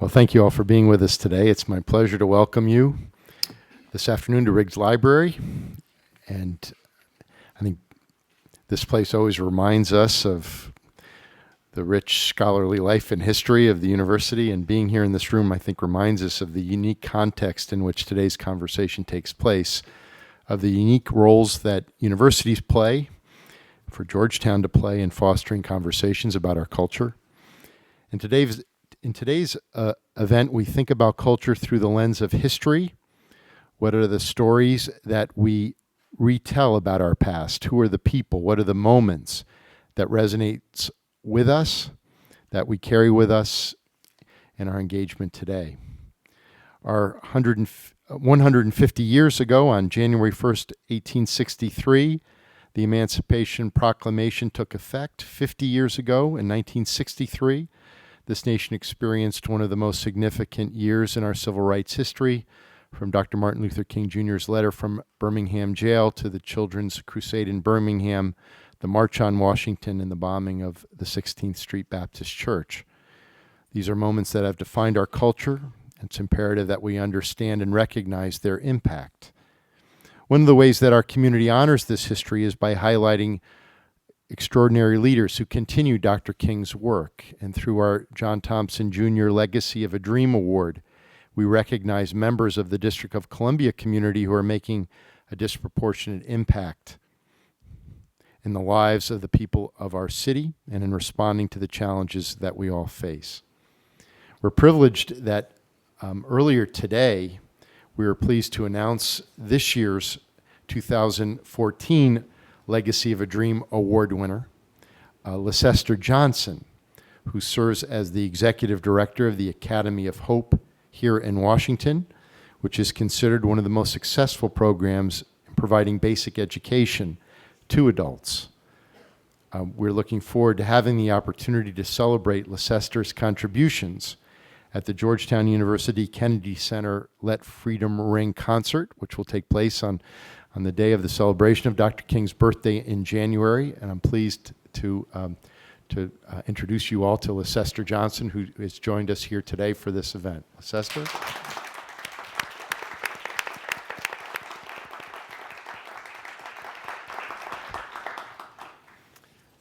Well, thank you all for being with us today. It's my pleasure to welcome you this afternoon to Riggs Library. And I think this place always reminds us of the rich scholarly life and history of the university. And being here in this room, I think, reminds us of the unique context in which today's conversation takes place, of the unique roles that universities play, for Georgetown to play in fostering conversations about our culture. In today's event, we think about culture through the lens of history. What are the stories that we retell about our past? Who are the people? What are the moments that resonates with us, that we carry with us in our engagement today? 150 years ago, on January 1st, 1863, the Emancipation Proclamation took effect. 50 years ago, in 1963, this nation experienced one of the most significant years in our civil rights history, from Dr. Martin Luther King Jr.'s letter from Birmingham jail to the Children's Crusade in Birmingham, the March on Washington, and the bombing of the 16th Street Baptist Church. These are moments that have defined our culture, and it's imperative that we understand and recognize their impact. One of the ways that our community honors this history is by highlighting extraordinary leaders who continue Dr. King's work. And through our John Thompson Jr. Legacy of a Dream Award, we recognize members of the District of Columbia community who are making a disproportionate impact in the lives of the people of our city and in responding to the challenges that we all face. We're privileged that earlier today, we were pleased to announce this year's 2014 Legacy of a Dream Award winner, Leicester Johnson, who serves as the executive director of the Academy of Hope here in Washington, which is considered one of the most successful programs in providing basic education to adults. We're looking forward to having the opportunity to celebrate Leicester's contributions at the Georgetown University Kennedy Center Let Freedom Ring concert, which will take place on the day of the celebration of Dr. King's birthday in January. And I'm pleased to introduce you all to Leicester Johnson, who has joined us here today for this event. Leicester?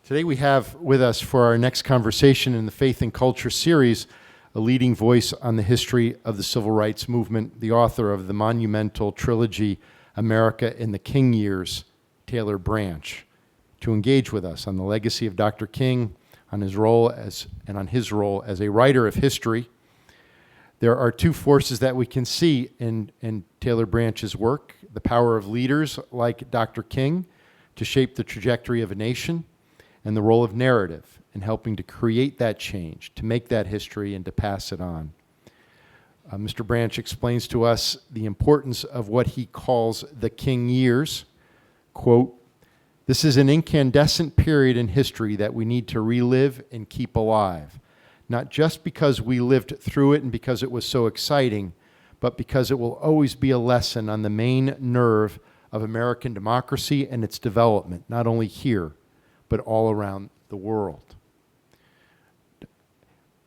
Today we have with us for our next conversation in the Faith and Culture series, a leading voice on the history of the civil rights movement, the author of the monumental trilogy, America in the King Years, Taylor Branch, to engage with us on the legacy of Dr. King, on his role as a writer of history. There are two forces that we can see in Taylor Branch's work: the power of leaders like Dr. King to shape the trajectory of a nation, and the role of narrative in helping to create that change, to make that history, and to pass it on. Mr. Branch explains to us the importance of what he calls the King years. Quote, "This is an incandescent period in history that we need to relive and keep alive, not just because we lived through it and because it was so exciting, but because it will always be a lesson on the main nerve of American democracy and its development, not only here, but all around the world."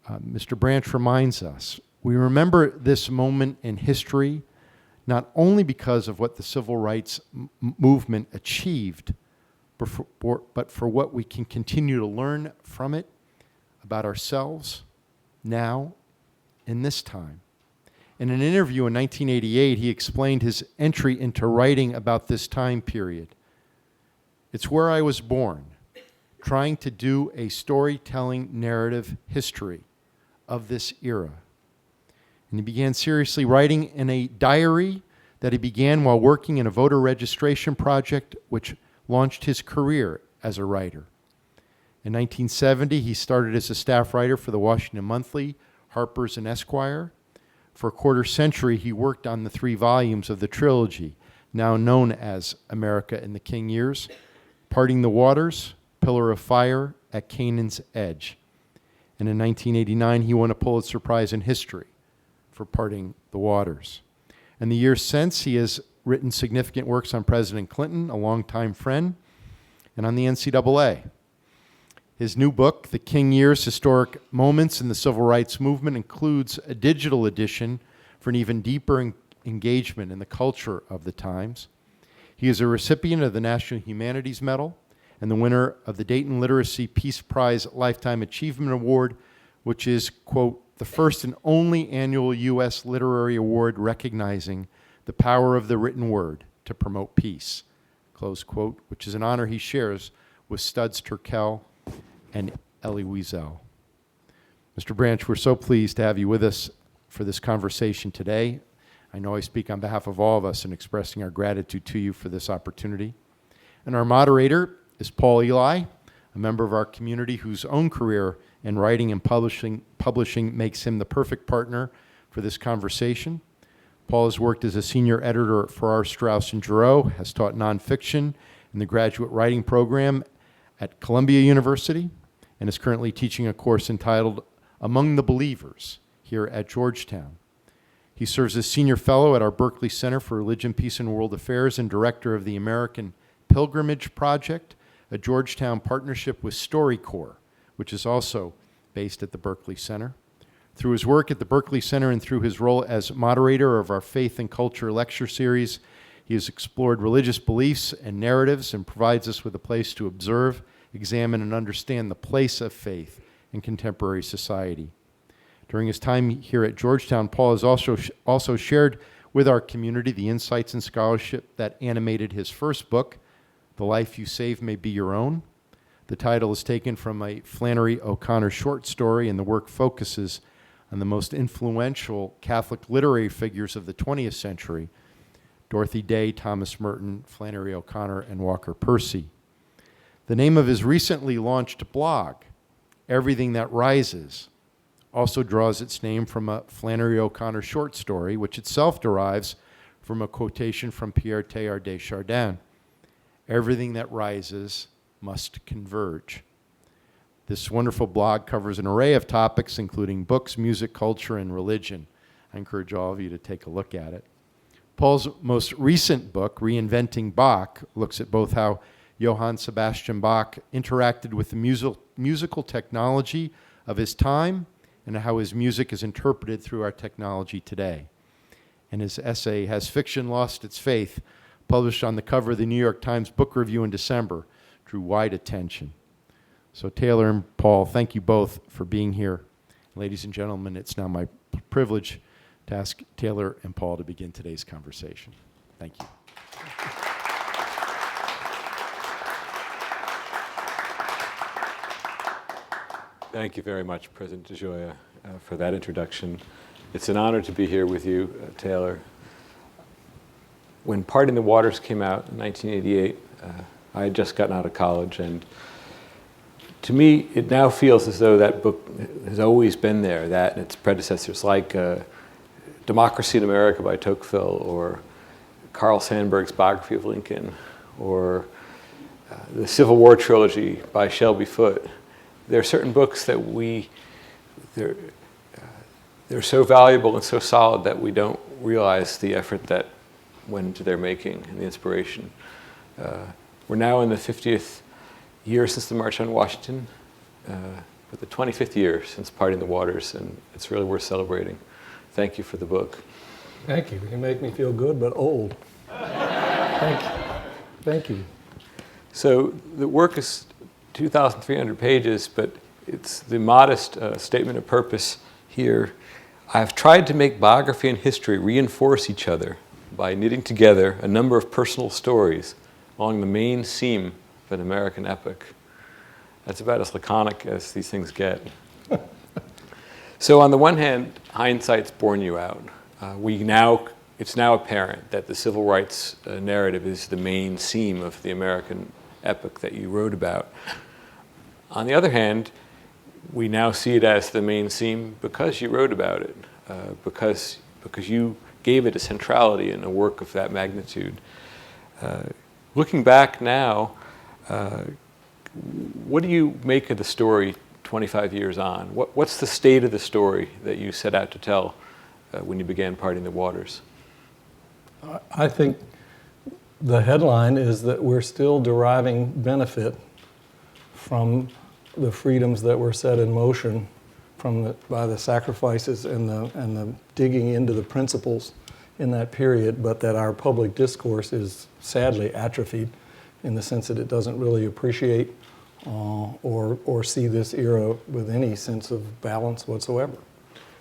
Mr. Branch reminds us, we remember this moment in history not only because of what the civil rights movement achieved, but for what we can continue to learn from it about ourselves now in this time. In an interview in 1988, he explained his entry into writing about this time period. "It's where I was born, trying to do a storytelling narrative history of this era." And he began seriously writing in a diary that he began while working in a voter registration project which launched his career as a writer. In 1970, he started as a staff writer for the Washington Monthly, Harper's, and Esquire. For a quarter century, he worked on the 3 volumes of the trilogy, now known as America in the King Years, Parting the Waters, Pillar of Fire, At Canaan's Edge. And in 1989, he won a Pulitzer Prize in History for Parting the Waters. In the years since, he has written significant works on President Clinton, a longtime friend, and on the NCAA. His new book, The King Years, Historic Moments in the Civil Rights Movement, includes a digital edition for an even deeper engagement in the culture of the times. He is a recipient of the National Humanities Medal and the winner of the Dayton Literacy Peace Prize Lifetime Achievement Award, which is, quote, the first and only annual U.S. literary award recognizing the power of the written word to promote peace, close quote, which is an honor he shares with Studs Terkel and Elie Wiesel. Mr. Branch, we're so pleased to have you with us for this conversation today. I know I speak on behalf of all of us in expressing our gratitude to you for this opportunity. And our moderator is Paul Eli, a member of our community whose own career in writing and publishing makes him the perfect partner for this conversation. Paul has worked as a senior editor for R. Strauss and Giroux, has taught nonfiction in the graduate writing program at Columbia University, and is currently teaching a course entitled Among the Believers here at Georgetown. He serves as senior fellow at our Berkeley Center for Religion, Peace, and World Affairs and director of the American Pilgrimage Project, a Georgetown partnership with StoryCorps, which is also based at the Berkeley Center. Through his work at the Berkeley Center and through his role as moderator of our Faith and Culture lecture series, he has explored religious beliefs and narratives and provides us with a place to observe, examine, and understand the place of faith in contemporary society. During his time here at Georgetown, Paul has also shared with our community the insights and scholarship that animated his first book, The Life You Save May Be Your Own. The title is taken from a Flannery O'Connor short story, and the work focuses on the most influential Catholic literary figures of the 20th century, Dorothy Day, Thomas Merton, Flannery O'Connor, and Walker Percy. The name of his recently launched blog, Everything That Rises, also draws its name from a Flannery O'Connor short story, which itself derives from a quotation from Pierre Teilhard de Chardin. Everything that rises must converge. This wonderful blog covers an array of topics, including books, music, culture, and religion. I encourage all of you to take a look at it. Paul's most recent book, Reinventing Bach, looks at both how Johann Sebastian Bach interacted with the musical technology of his time and how his music is interpreted through our technology today. And his essay, Has Fiction Lost Its Faith?, published on the cover of the New York Times Book Review in December, drew wide attention. So Taylor and Paul, thank you both for being here. Ladies and gentlemen, it's now my privilege to ask Taylor and Paul to begin today's conversation. Thank you. Thank you very much, President DeGioia, for that introduction. It's an honor to be here with you, Taylor. When Parting the Waters came out in 1988, I had just gotten out of college, and to me, it now feels as though that book has always been there, that and its predecessors, like Democracy in America by Tocqueville, or Carl Sandburg's biography of Lincoln, or the Civil War trilogy by Shelby Foote. There are certain books that they're so valuable and so solid that we don't realize the effort that went into their making and the inspiration. We're now in the 50th year since the March on Washington, but the 25th year since Parting the Waters, and it's really worth celebrating. Thank you for the book. Thank you. You make me feel good, but old. Thank you. Thank you. So the work is 2,300 pages, but it's the modest statement of purpose here. I've tried to make biography and history reinforce each other by knitting together a number of personal stories along the main seam of an American epic. That's about as laconic as these things get. So on the one hand, hindsight's borne you out. It's now apparent that the civil rights narrative is the main seam of the American epic that you wrote about. On the other hand, we now see it as the main seam because you wrote about it, because you gave it a centrality in a work of that magnitude. Looking back now, what do you make of the story 25 years on? What's the state of the story that you set out to tell when you began Parting the Waters? I think the headline is that we're still deriving benefit from the freedoms that were set in motion by the sacrifices and the digging into the principles in that period, but that our public discourse is sadly atrophied in the sense that it doesn't really appreciate or see this era with any sense of balance whatsoever.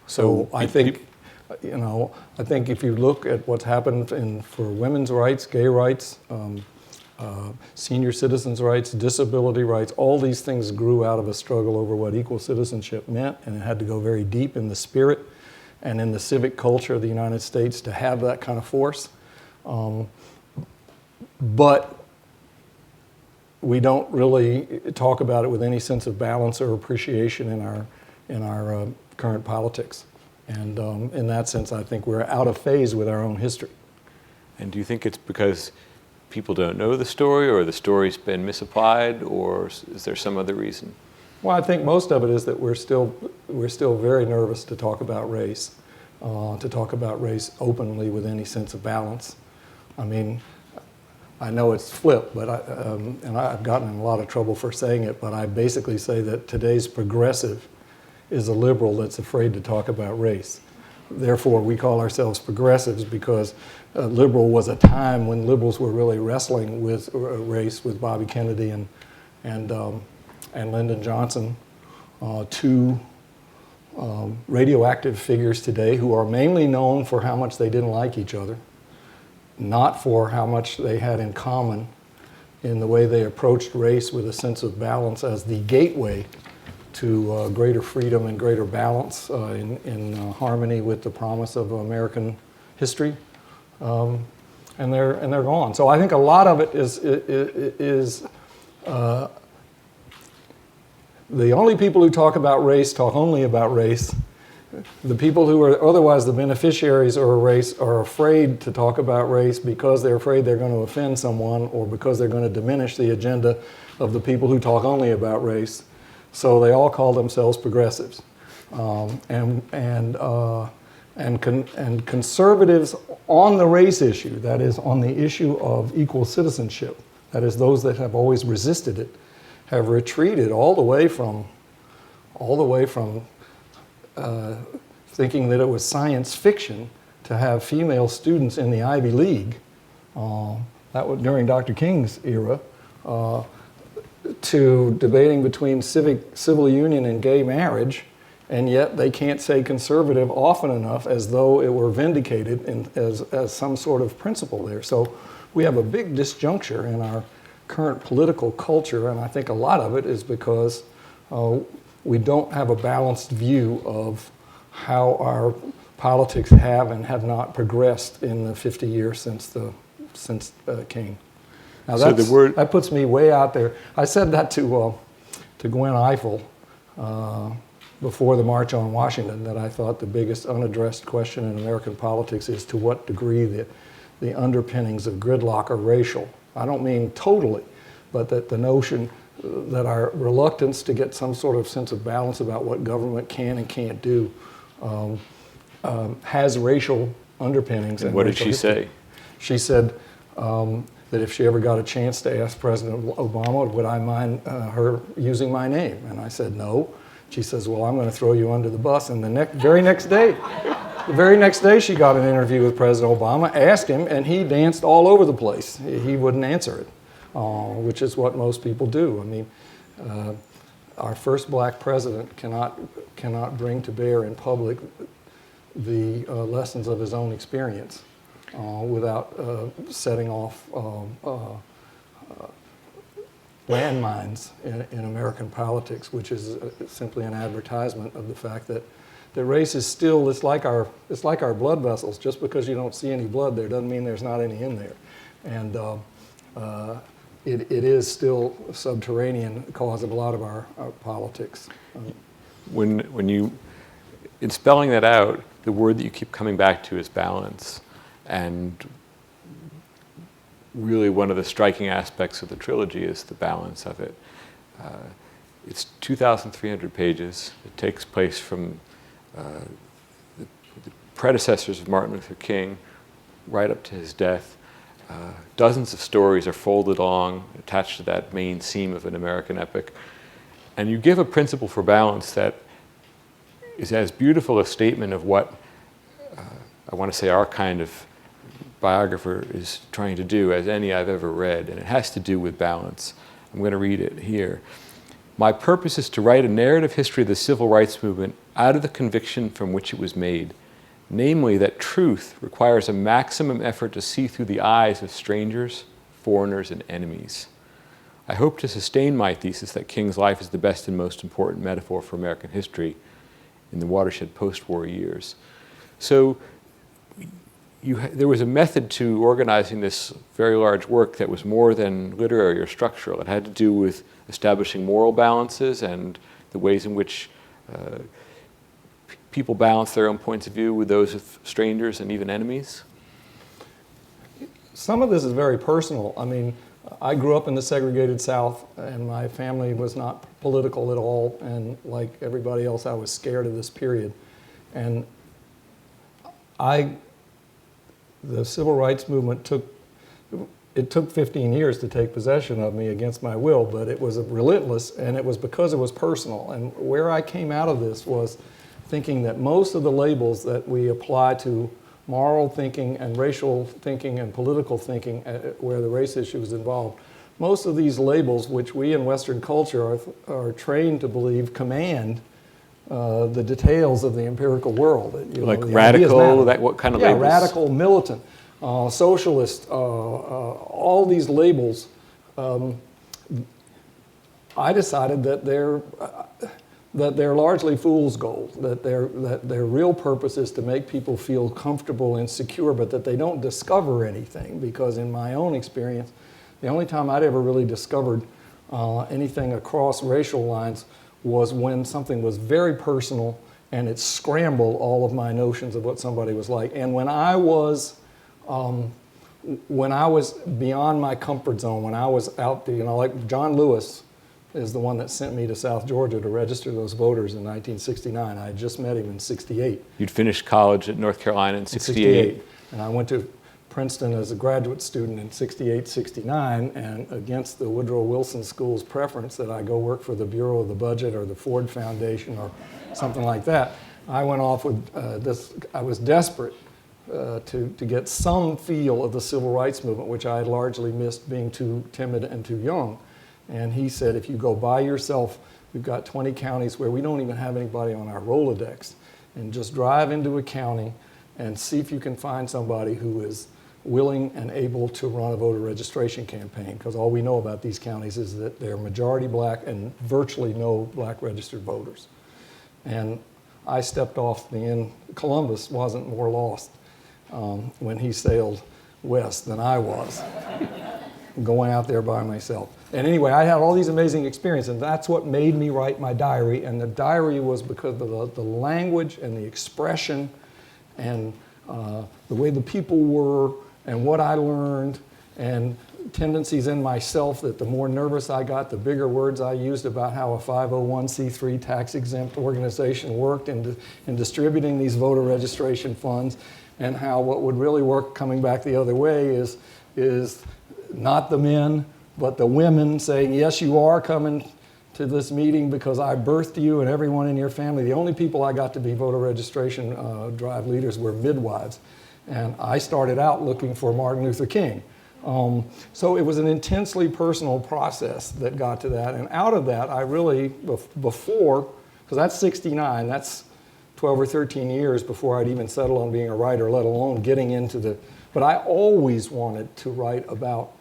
So I think, I think if you look at what's happened for women's rights, gay rights, senior citizens' rights, disability rights, all these things grew out of a struggle over what equal citizenship meant, and it had to go very deep in the spirit and in the civic culture of the United States to have that kind of force. But we don't really talk about it with any sense of balance or appreciation in our current politics. And in that sense, I think we're out of phase with our own history. And do you think it's because people don't know the story, or the story's been misapplied, or is there some other reason? Well, I think most of it is that we're still very nervous to talk about race openly with any sense of balance. I mean, I know it's flipped, but and I've gotten in a lot of trouble for saying it, but I basically say that today's progressive is a liberal that's afraid to talk about race. Therefore, we call ourselves progressives because liberal was a time when liberals were really wrestling with race, with Bobby Kennedy and Lyndon Johnson, two radioactive figures today who are mainly known for how much they didn't like each other, not for how much they had in common in the way they approached race with a sense of balance as the gateway to greater freedom and greater balance in harmony with the promise of American history, and they're gone. So I think a lot of it is the only people who talk about race talk only about race. The people who are otherwise the beneficiaries of a race are afraid to talk about race because they're afraid they're going to offend someone, or because they're going to diminish the agenda of the people who talk only about race. So they all call themselves progressives, and conservatives on the race issue, that is, on the issue of equal citizenship, that is, those that have always resisted it, have retreated all the way from thinking that it was science fiction to have female students in the Ivy League. That was during Dr. King's era. To debating between civil union and gay marriage, and yet they can't say conservative often enough as though it were vindicated as some sort of principle there. So we have a big disjuncture in our current political culture, and I think a lot of it is because we don't have a balanced view of how our politics have and have not progressed in the 50 years since King. Now that puts me way out there. I said that to Gwen Ifill before the March on Washington, that I thought the biggest unaddressed question in American politics is to what degree the underpinnings of gridlock are racial. I don't mean totally, but that the notion that our reluctance to get some sort of sense of balance about what government can and can't do has racial underpinnings. And what did she say? She said that if she ever got a chance to ask President Obama, would I mind her using my name? And I said, no. She says, well, I'm going to throw you under the bus. And the very next day, she got an interview with President Obama, asked him, and he danced all over the place. He wouldn't answer it, which is what most people do. I mean, our first black president cannot bring to bear in public the lessons of his own experience without setting off landmines in American politics, which is simply an advertisement of the fact that race is still, it's like our blood vessels. Just because you don't see any blood there doesn't mean there's not any in there. And it is still a subterranean cause of a lot of our politics. When you, in spelling that out, the word that you keep coming back to is balance. And really one of the striking aspects of the trilogy is the balance of it. It's 2,300 pages. It takes place from the predecessors of Martin Luther King right up to his death. Dozens of stories are folded along, attached to that main theme of an American epic. And you give a principle for balance that is as beautiful a statement of what I want to say our kind of biographer is trying to do as any I've ever read, and it has to do with balance. I'm going to read it here. My purpose is to write a narrative history of the civil rights movement out of the conviction from which it was made, namely that truth requires a maximum effort to see through the eyes of strangers, foreigners, and enemies. I hope to sustain my thesis that King's life is the best and most important metaphor for American history in the watershed post-war years. So there was a method to organizing this very large work that was more than literary or structural. It had to do with establishing moral balances and the ways in which people balance their own points of view with those of strangers and even enemies. Some of this is very personal. I mean, I grew up in the segregated South, and my family was not political at all, and like everybody else, I was scared of this period. And the civil rights movement took 15 years to take possession of me against my will, but it was relentless, and it was because it was personal. And where I came out of this was thinking that most of the labels that we apply to moral thinking and racial thinking and political thinking, where the race issue is involved, most of these labels, which we in Western culture are trained to believe command the details of the empirical world. Like radical, what kind of labels? Yeah, radical, militant, socialist, all these labels. I decided that they're largely fool's gold, that their real purpose is to make people feel comfortable and secure, but that they don't discover anything, because in my own experience, the only time I'd ever really discovered anything across racial lines was when something was very personal and it scrambled all of my notions of what somebody was like. And when I was beyond my comfort zone, when I was out there, like John Lewis is the one that sent me to South Georgia to register those voters in 1969. I had just met him in 68. You'd finished college at North Carolina in 68. And I went to Princeton as a graduate student in 68, 69, and against the Woodrow Wilson School's preference that I go work for the Bureau of the Budget or the Ford Foundation or something like that, I went off with this. I was desperate to get some feel of the civil rights movement, which I had largely missed being too timid and too young. And he said, if you go by yourself, we've got 20 counties where we don't even have anybody on our Rolodex, and just drive into a county and see if you can find somebody who is willing and able to run a voter registration campaign, because all we know about these counties is that they're majority black and virtually no black registered voters. And I stepped off the end. Columbus wasn't more lost when he sailed west than I was, going out there by myself. And anyway, I had all these amazing experiences, and that's what made me write my diary. And the diary was because of the language and the expression and the way the people were and what I learned and tendencies in myself, that the more nervous I got, the bigger words I used about how a 501c3 tax-exempt organization worked in distributing these voter registration funds, and how what would really work coming back the other way is not the men, but the women saying, yes, you are coming to this meeting because I birthed you and everyone in your family. The only people I got to be voter registration drive leaders were midwives. And I started out looking for Martin Luther King. So it was an intensely personal process that got to that. And out of that, I really, before, because that's 69, that's 12 or 13 years before I'd even settled on being a writer, let alone getting into the, but I always wanted to write about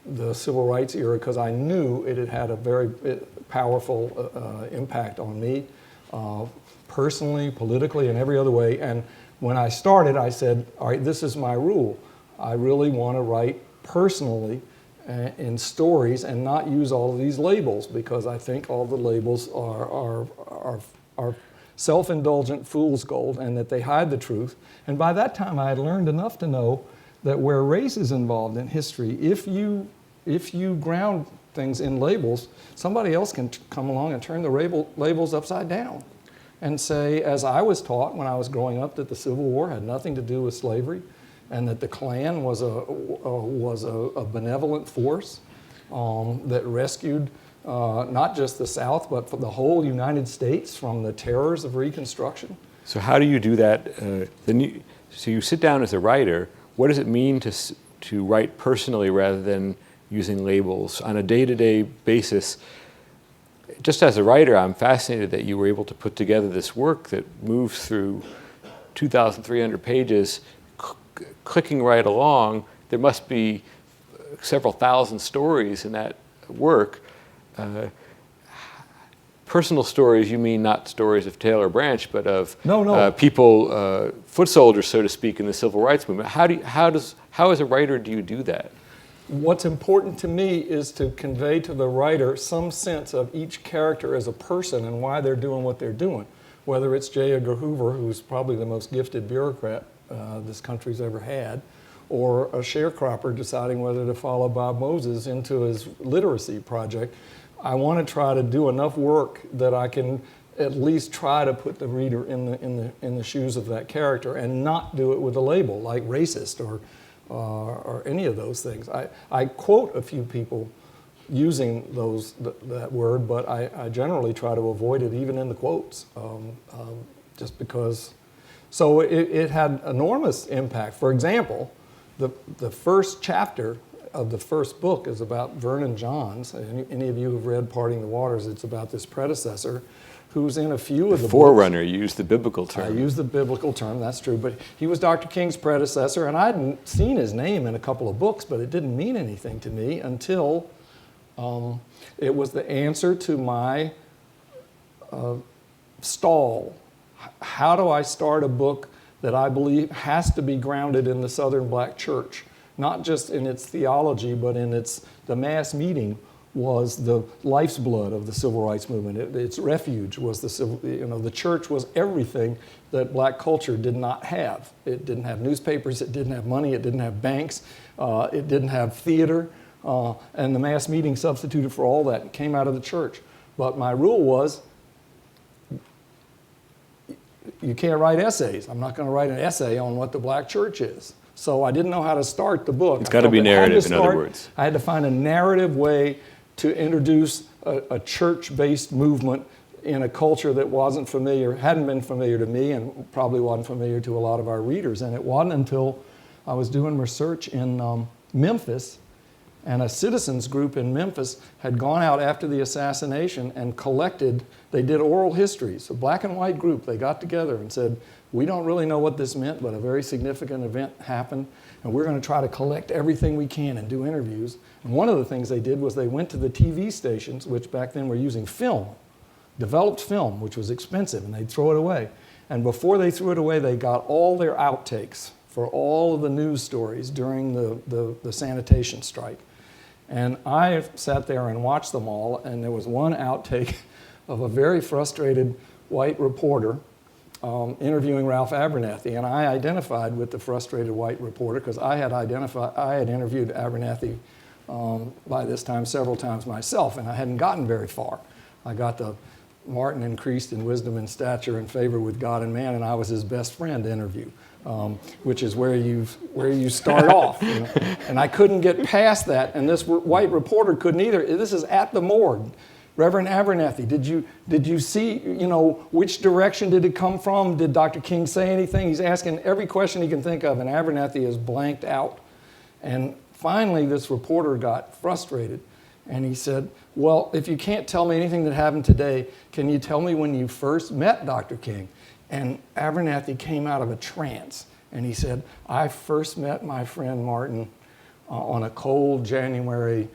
the civil rights era because I knew it had had a very powerful impact on me, personally, politically, and every other way. And when I started, I said, all right, this is my rule. I really want to write personally in stories and not use all of these labels, because I think all the labels are self-indulgent fool's gold and that they hide the truth. And by that time, I had learned enough to know that where race is involved in history, if you ground things in labels, somebody else can come along and turn the labels upside down and say, as I was taught when I was growing up, that the Civil War had nothing to do with slavery, and that the Klan was a benevolent force that rescued not just the South, but for the whole United States from the terrors of Reconstruction. So how do you do that? So you sit down as a writer. What does it mean to write personally rather than using labels on a day-to-day basis? Just as a writer, I'm fascinated that you were able to put together this work that moves through 2,300 pages, clicking right along. There must be several thousand stories in that work. Personal stories, you mean not stories of Taylor Branch, but of people, foot soldiers, so to speak, in the civil rights movement. How as a writer do you do that? What's important to me is to convey to the writer some sense of each character as a person and why they're doing what they're doing. Whether it's J. Edgar Hoover, who's probably the most gifted bureaucrat this country's ever had, or a sharecropper deciding whether to follow Bob Moses into his literacy project. I want to try to do enough work that I can at least try to put the reader in the shoes of that character and not do it with a label like racist or any of those things. I quote a few people using that word, but I generally try to avoid it even in the quotes, just because. So it had enormous impact. For example, the first chapter of the first book is about Vernon Johns. Any of you who've read Parting the Waters, it's about this predecessor who's in a few of the Forerunner, books. you used the biblical term. I used the biblical term, that's true. But he was Dr. King's predecessor, and I'd seen his name in a couple of books, but it didn't mean anything to me until it was the answer to my stall. How do I start a book that I believe has to be grounded in the Southern Black Church? Not just in its theology, but in the mass meeting was the life's blood of the civil rights movement. Its refuge was the church was everything that black culture did not have. It didn't have newspapers, it didn't have money, it didn't have banks, it didn't have theater, and the mass meeting substituted for all that. It came out of the church. But my rule was, you can't write essays. I'm not going to write an essay on what the black church is. So I didn't know how to start the book. It's got to be narrative, in other words. I had to find a narrative way to introduce a church-based movement in a culture that wasn't familiar, hadn't been familiar to me, and probably wasn't familiar to a lot of our readers. And it wasn't until I was doing research in Memphis, and a citizens group in Memphis had gone out after the assassination and collected, they did oral histories, a black and white group. They got together and said, we don't really know what this meant, but a very significant event happened, and we're going to try to collect everything we can and do interviews. And one of the things they did was they went to the TV stations, which back then were using film, developed film, which was expensive, and they'd throw it away. And before they threw it away, they got all their outtakes for all of the news stories during the sanitation strike. And I sat there and watched them all, and there was one outtake of a very frustrated white reporter interviewing Ralph Abernathy, and I identified with the frustrated white reporter because I had interviewed Abernathy by this time several times myself, and I hadn't gotten very far. I got the Martin increased in wisdom and stature and favor with God and man, and I was his best friend interview, which is where you start off. You know? And I couldn't get past that, and this white reporter couldn't either. This is at the morgue. Reverend Abernathy, did you see, which direction did it come from? Did Dr. King say anything? He's asking every question he can think of, and Abernathy is blanked out. And finally, this reporter got frustrated, and he said, well, if you can't tell me anything that happened today, can you tell me when you first met Dr. King? And Abernathy came out of a trance, and he said, I first met my friend Martin on a cold January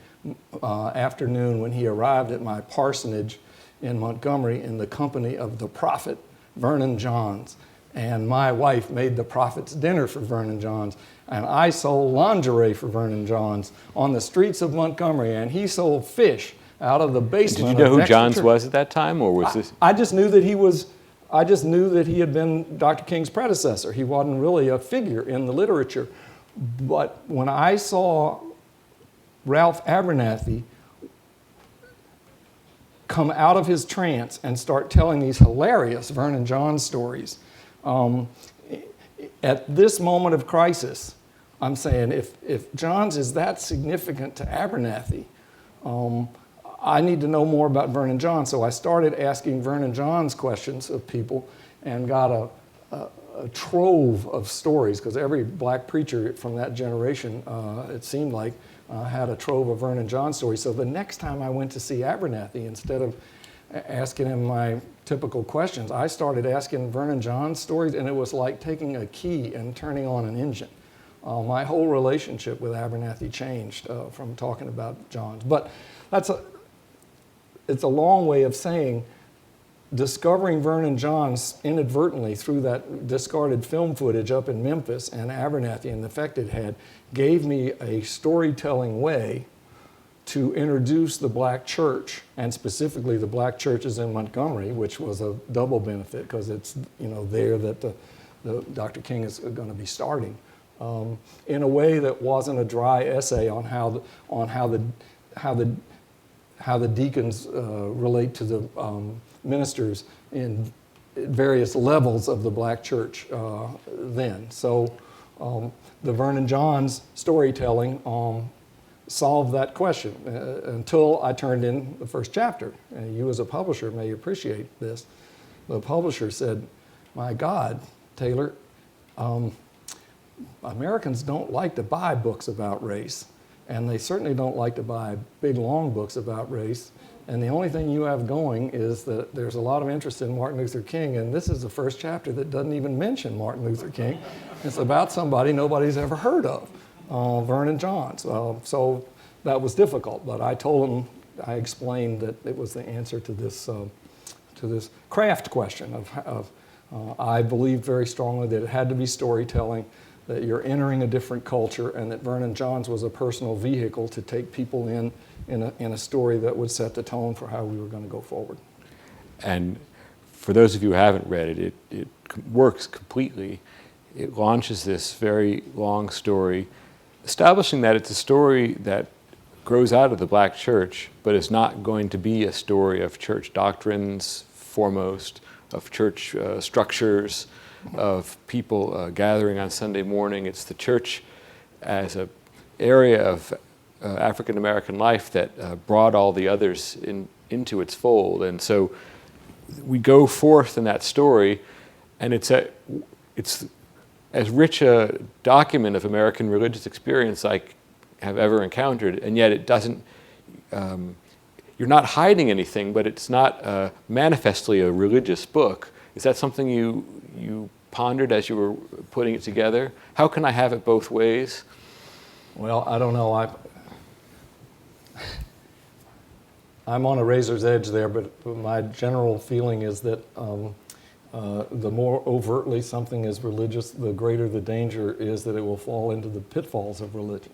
afternoon when he arrived at my parsonage in Montgomery in the company of the prophet Vernon Johns. And my wife made the prophet's dinner for Vernon Johns. And I sold lingerie for Vernon Johns on the streets of Montgomery. And he sold fish out of the basement. Did you know who Johns was at that time, or was this? I just knew that he had been Dr. King's predecessor. He wasn't really a figure in the literature. But when I saw Ralph Abernathy come out of his trance and start telling these hilarious Vernon Johns stories, at this moment of crisis, I'm saying if Johns is that significant to Abernathy, I need to know more about Vernon John. So I started asking Vernon John's questions of people and got a trove of stories, because every black preacher from that generation, it seemed like, had a trove of Vernon John stories. So the next time I went to see Abernathy, instead of asking him my typical questions, I started asking Vernon John stories, and it was like taking a key and turning on an engine. My whole relationship with Abernathy changed from talking about Johns. But it's a long way of saying discovering Vernon Johns inadvertently through that discarded film footage up in Memphis and Abernathy and the effect it had gave me a storytelling way to introduce the black church, and specifically the black churches in Montgomery, which was a double benefit because it's there that the Dr. King is going to be starting, in a way that wasn't a dry essay on how the deacons relate to the ministers in various levels of the black church then. So the Vernon Johns storytelling solved that question until I turned in the first chapter. And you as a publisher may appreciate this. The publisher said, "My God, Taylor, Americans don't like to buy books about race, and they certainly don't like to buy big, long books about race. And the only thing you have going is that there's a lot of interest in Martin Luther King, and this is the first chapter that doesn't even mention Martin Luther King. It's about somebody nobody's ever heard of, Vernon Johns." So that was difficult, but I told him, I explained that it was the answer to this craft question of I believed very strongly that it had to be storytelling, that you're entering a different culture, and that Vernon Johns was a personal vehicle to take people in a story that would set the tone for how we were going to go forward. And for those of you who haven't read it, it works completely. It launches this very long story, establishing that it's a story that grows out of the black church, but is not going to be a story of church doctrines foremost, of church structures, of people gathering on Sunday morning. It's the church as an area of African American life that brought all the others into its fold. And so we go forth in that story, and it's as rich a document of American religious experience I have ever encountered, and yet it doesn't, you're not hiding anything, but it's not manifestly a religious book. Is that something you pondered as you were putting it together? How can I have it both ways? Well, I don't know. I'm on a razor's edge there, but my general feeling is that the more overtly something is religious, the greater the danger is that it will fall into the pitfalls of religion,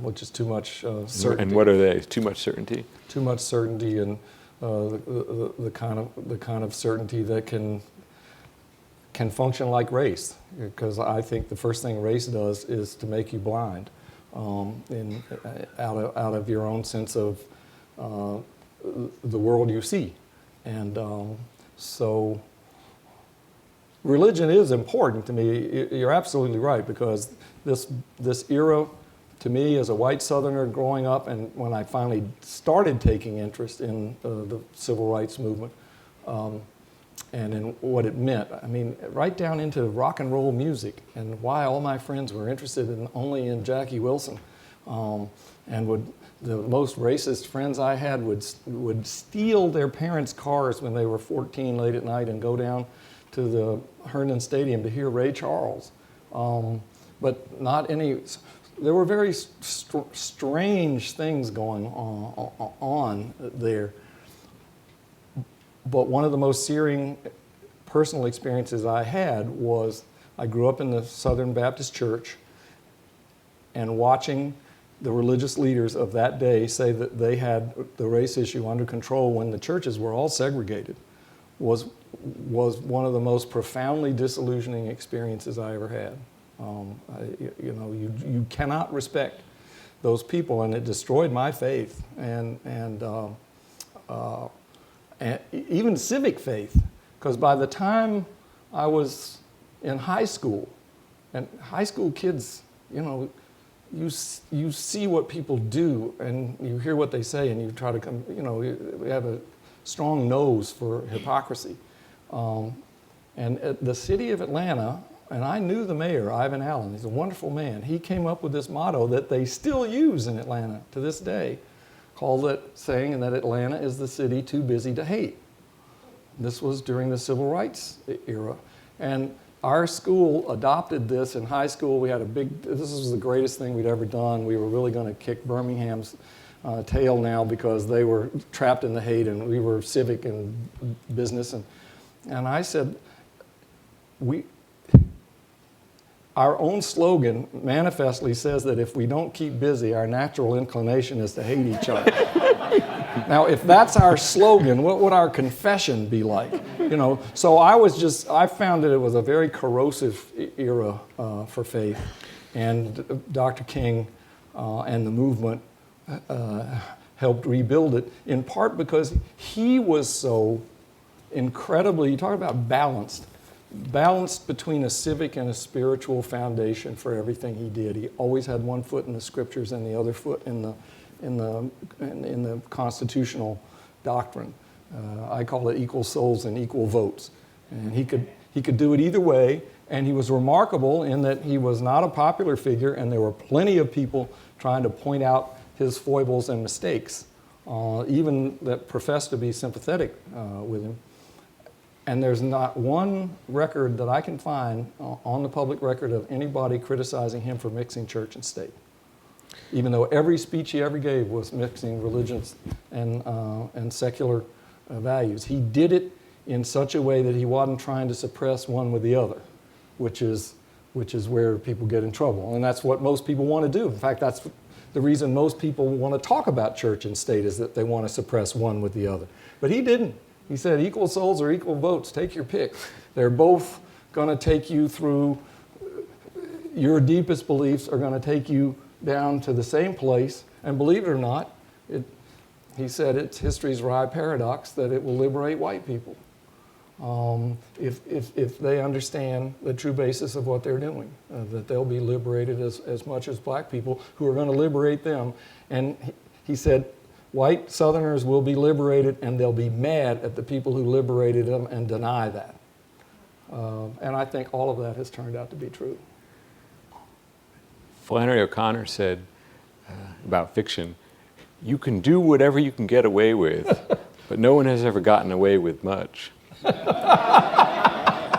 which is too much certainty. And what are they? Too much certainty? Too much certainty, and the kind of certainty that can function like race. Because I think the first thing race does is to make you blind, out of your own sense of the world you see. And so religion is important to me. You're absolutely right, because this era, to me as a white Southerner growing up, and when I finally started taking interest in the civil rights movement and in what it meant, I mean, right down into rock and roll music, and why all my friends were interested only in Jackie Wilson, and the most racist friends I had would steal their parents' cars when they were 14 late at night and go down to the Herndon Stadium to hear Ray Charles. But not any. There were very strange things going on there. But one of the most searing personal experiences I had was I grew up in the Southern Baptist Church, and watching the religious leaders of that day say that they had the race issue under control when the churches were all segregated was one of the most profoundly disillusioning experiences I ever had. You cannot respect those people, and it destroyed my faith and even civic faith, because by the time I was in high school, and high school kids, you see what people do, and you hear what they say, and you try to come. We have a strong nose for hypocrisy. And at the city of Atlanta, and I knew the mayor, Ivan Allen. He's a wonderful man. He came up with this motto that they still use in Atlanta to this day, saying that Atlanta is the city too busy to hate. This was during the civil rights era. And our school adopted this in high school. We had this was the greatest thing we'd ever done. We were really going to kick Birmingham's tail now because they were trapped in the hate and we were civic and business. And I said, our own slogan manifestly says that if we don't keep busy, our natural inclination is to hate each other. Now, if that's our slogan, what would our confession be like? So I found that it was a very corrosive era for faith. And Dr. King and the movement helped rebuild it, in part because he was so incredibly, you talk about balanced between a civic and a spiritual foundation for everything he did. He always had one foot in the scriptures and the other foot in the constitutional doctrine. I call it equal souls and equal votes. And he could do it either way, and he was remarkable in that he was not a popular figure, and there were plenty of people trying to point out his foibles and mistakes, even that professed to be sympathetic with him. And there's not one record that I can find on the public record of anybody criticizing him for mixing church and state, even though every speech he ever gave was mixing religions and secular values. He did it in such a way that he wasn't trying to suppress one with the other, which is where people get in trouble. And that's what most people want to do. In fact, that's the reason most people want to talk about church and state, is that they want to suppress one with the other. But he didn't. He said equal souls or equal votes, take your pick. They're both going to take you through, your deepest beliefs are going to take you down to the same place. And believe it or not, he said it's history's wry paradox that it will liberate white people if they understand the true basis of what they're doing, that they'll be liberated as much as black people who are going to liberate them. And he said, white Southerners will be liberated, and they'll be mad at the people who liberated them and deny that. And I think all of that has turned out to be true. Flannery O'Connor said about fiction, you can do whatever you can get away with, but no one has ever gotten away with much.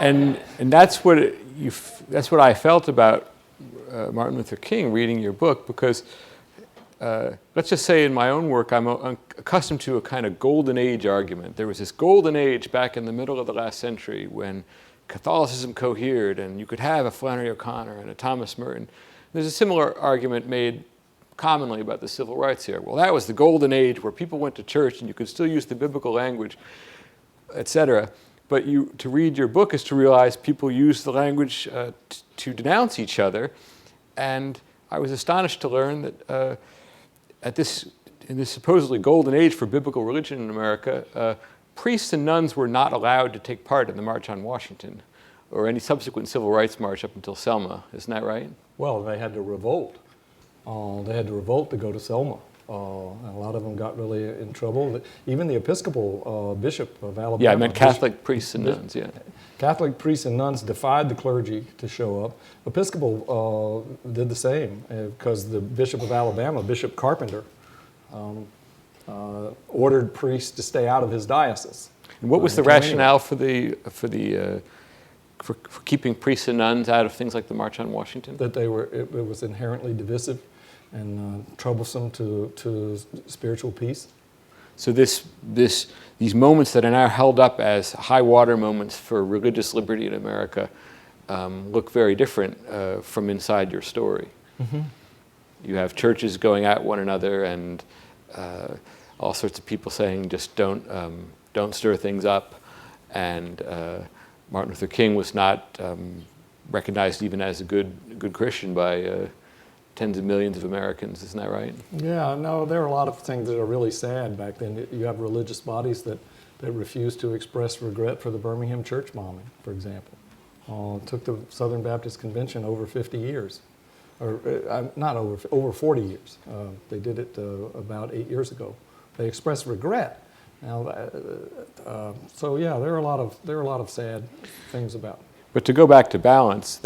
and that's what I felt about Martin Luther King reading your book, because let's just say in my own work, I'm accustomed to a kind of golden age argument. There was this golden age back in the middle of the last century when Catholicism cohered and you could have a Flannery O'Connor and a Thomas Merton. There's a similar argument made commonly about the civil rights era. Well, that was the golden age where people went to church and you could still use the biblical language, etc. But to read your book is to realize people use the language to denounce each other. And I was astonished to learn that in this supposedly golden age for biblical religion in America, priests and nuns were not allowed to take part in the March on Washington or any subsequent civil rights march up until Selma. Isn't that right? Well, they had to revolt. They had to revolt to go to Selma. And a lot of them got really in trouble. Even the Episcopal bishop of Alabama. Yeah, I meant Catholic priests and nuns, yeah. Catholic priests and nuns defied the clergy to show up. Episcopal did the same because the Bishop of Alabama, Bishop Carpenter, ordered priests to stay out of his diocese. And what was the rationale for keeping priests and nuns out of things like the March on Washington? That it was inherently divisive and troublesome to spiritual peace. So these moments that are now held up as high water moments for religious liberty in America look very different from inside your story. Mm-hmm. You have churches going at one another and all sorts of people saying just don't stir things up. And Martin Luther King was not recognized even as a good Christian by tens of millions of Americans. Isn't that right? Yeah, no, there are a lot of things that are really sad back then. You have religious bodies that refuse to express regret for the Birmingham church bombing, for example. It took the Southern Baptist Convention over 50 years or not over 40 years. They did it about 8 years ago. They expressed regret. Now, so yeah, there are a lot of sad things about it. But to go back to balance,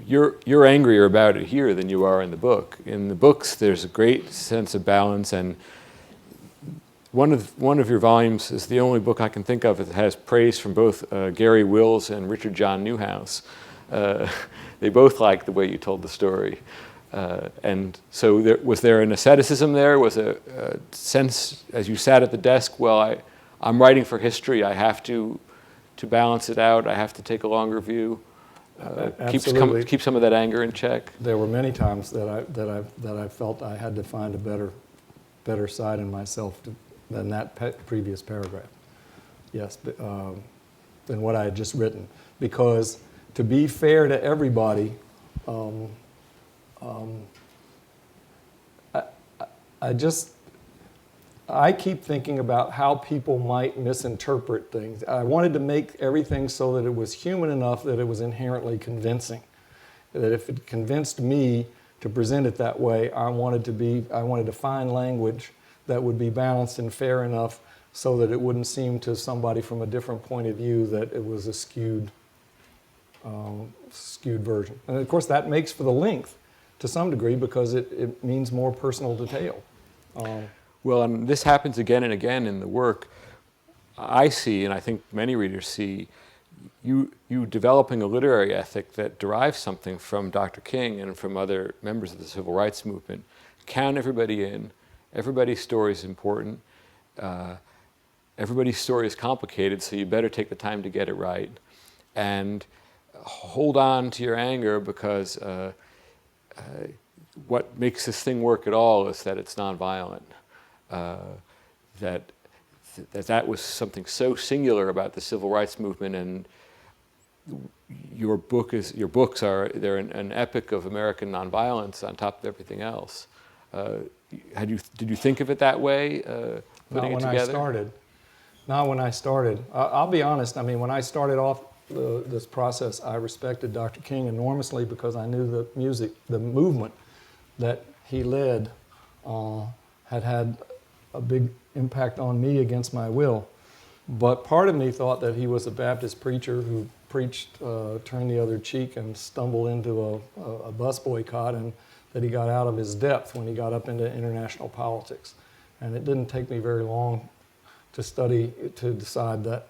you're angrier about it here than you are in the book. In the books, there's a great sense of balance, and one of your volumes is the only book I can think of that has praise from both Gary Wills and Richard John Newhouse. They both liked the way you told the story. And so was there an asceticism there? Was a sense, as you sat at the desk, well, I'm writing for history, I have to balance it out, I have to take a longer view, keep some of that anger in check? There were many times that I felt I had to find a better side in myself than that previous paragraph. Yes, than what I had just written. Because to be fair to everybody, I keep thinking about how people might misinterpret things. I wanted to make everything so that it was human enough that it was inherently convincing. That if it convinced me to present it that way, I wanted to find language that would be balanced and fair enough so that it wouldn't seem to somebody from a different point of view that it was a skewed version. And of course that makes for the length to some degree because it means more personal detail. Well, and this happens again and again in the work. I see, and I think many readers see, you developing a literary ethic that derives something from Dr. King and from other members of the civil rights movement. Count everybody in. Everybody's story is important. Everybody's story is complicated, so you better take the time to get it right. And hold on to your anger because what makes this thing work at all is that it's nonviolent. That was something so singular about the civil rights movement, and your books are an epic of American nonviolence on top of everything else. Did you think of it that way, putting it together? Not when I started. I'll be honest. I mean, when I started off this process, I respected Dr. King enormously because I knew the movement that he led had a big impact on me against my will. But part of me thought that he was a Baptist preacher who preached turn the other cheek and stumbled into a bus boycott, and that he got out of his depth when he got up into international politics. And it didn't take me very long to decide that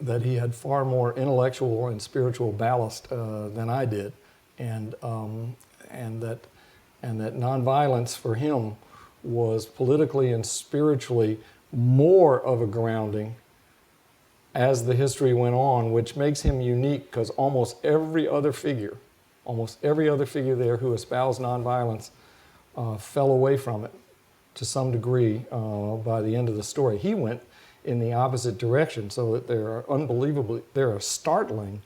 that he had far more intellectual and spiritual ballast than I did, and that nonviolence for him was politically and spiritually more of a grounding as the history went on, which makes him unique because almost every other figure there who espoused nonviolence fell away from it to some degree by the end of the story. He went in the opposite direction, so that there are startling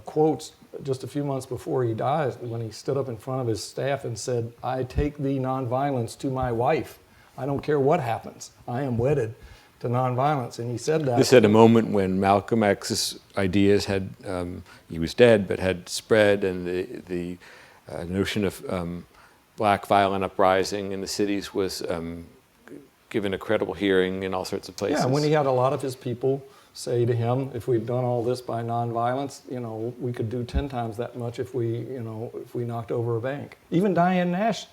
quotes just a few months before he dies when he stood up in front of his staff and said, "I take thee nonviolence to my wife. I don't care what happens. I am wedded to nonviolence." And he said that. This at a moment when Malcolm X's ideas had, he was dead, but had spread, and the notion of black violent uprising in the cities was given a credible hearing in all sorts of places. Yeah, when he had a lot of his people say to him, if we'd done all this by nonviolence, we could do 10 times that much if we knocked over a bank. Even Diane Nash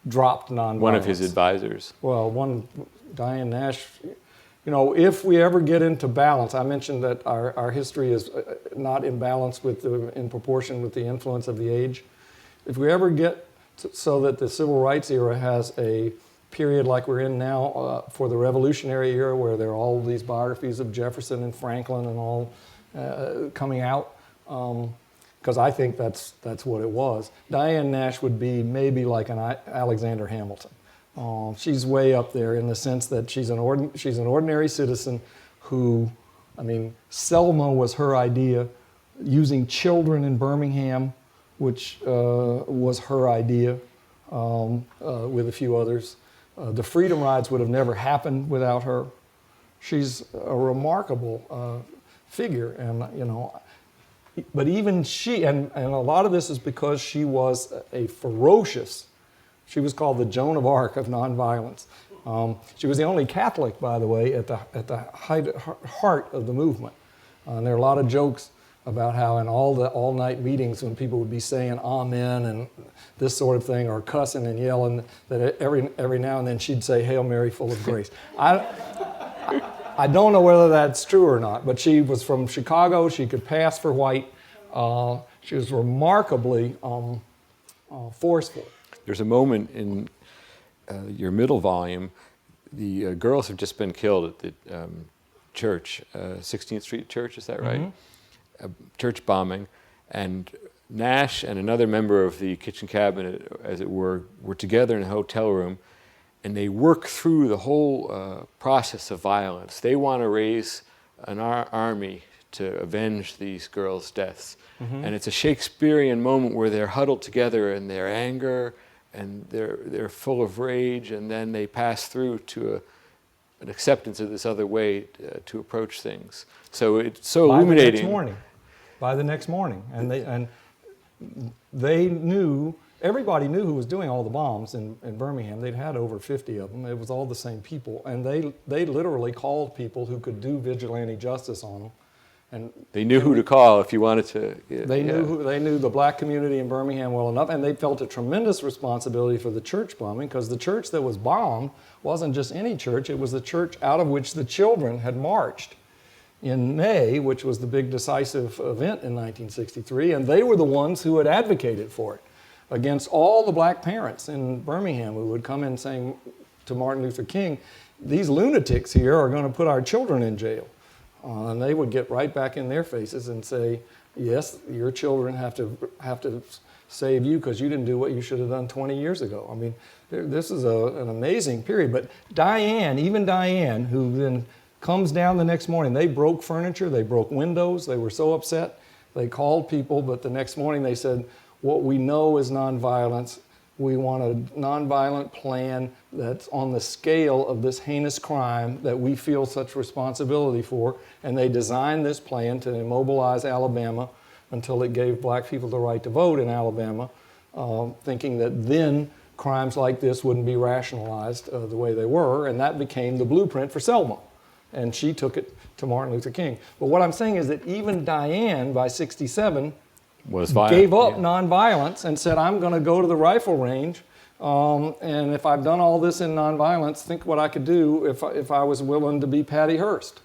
dropped nonviolence. One of his advisors. Well, Diane Nash, if we ever get into balance, I mentioned that our history is not in balance in proportion with the influence of the age. If we ever get so that the civil rights era has a period like we're in now for the Revolutionary era, where there are all these biographies of Jefferson and Franklin and all coming out, because I think that's what it was. Diane Nash would be maybe like an Alexander Hamilton. She's way up there in the sense that she's an ordinary citizen who, Selma was her idea, using children in Birmingham, which was her idea, with a few others. The Freedom Rides would have never happened without her. She's a remarkable figure, and but even she, and a lot of this is because she was a ferocious, she was called the Joan of Arc of nonviolence. She was the only Catholic, by the way, at the heart of the movement. And there are a lot of jokes about how in all the all-night meetings when people would be saying amen and this sort of thing, or cussing and yelling, that every now and then she'd say, "Hail Mary, full of grace." I don't know whether that's true or not, but she was from Chicago. She could pass for white. She was remarkably forceful. There's a moment in your middle volume. The girls have just been killed at the church, 16th Street Church, is that right? Mm-hmm. A church bombing. And Nash and another member of the kitchen cabinet, as it were together in a hotel room, and they work through the whole process of violence. They want to raise an army to avenge these girls' deaths. Mm-hmm. And it's a Shakespearean moment where they're huddled together in their anger, and they're full of rage, and then they pass through to an acceptance of this other way to approach things. So it's so illuminating. By the next morning. And they knew, everybody knew who was doing all the bombs in Birmingham. They'd had over 50 of them. It was all the same people. And they literally called people who could do vigilante justice on them. And they knew who to call if you wanted to. They knew the black community in Birmingham well enough, and they felt a tremendous responsibility for the church bombing, because the church that was bombed wasn't just any church. It was the church out of which the children had marched in May, which was the big decisive event in 1963, and they were the ones who had advocated for it against all the black parents in Birmingham who would come in saying to Martin Luther King, "These lunatics here are going to put our children in jail." And they would get right back in their faces and say, "Yes, your children have to save you because you didn't do what you should have done 20 years ago." I mean, this is an amazing period. But even Diane, who then comes down the next morning, they broke furniture, they broke windows, they were so upset. They called people, but the next morning they said, "What we know is nonviolence. We want a nonviolent plan that's on the scale of this heinous crime that we feel such responsibility for." And they designed this plan to immobilize Alabama until it gave black people the right to vote in Alabama, thinking that then crimes like this wouldn't be rationalized the way they were. And that became the blueprint for Selma. And she took it to Martin Luther King. But what I'm saying is that even Diane, by 67, gave up nonviolence and said, "I'm going to go to the rifle range, and if I've done all this in nonviolence, think what I could do if I was willing to be Patty Hearst."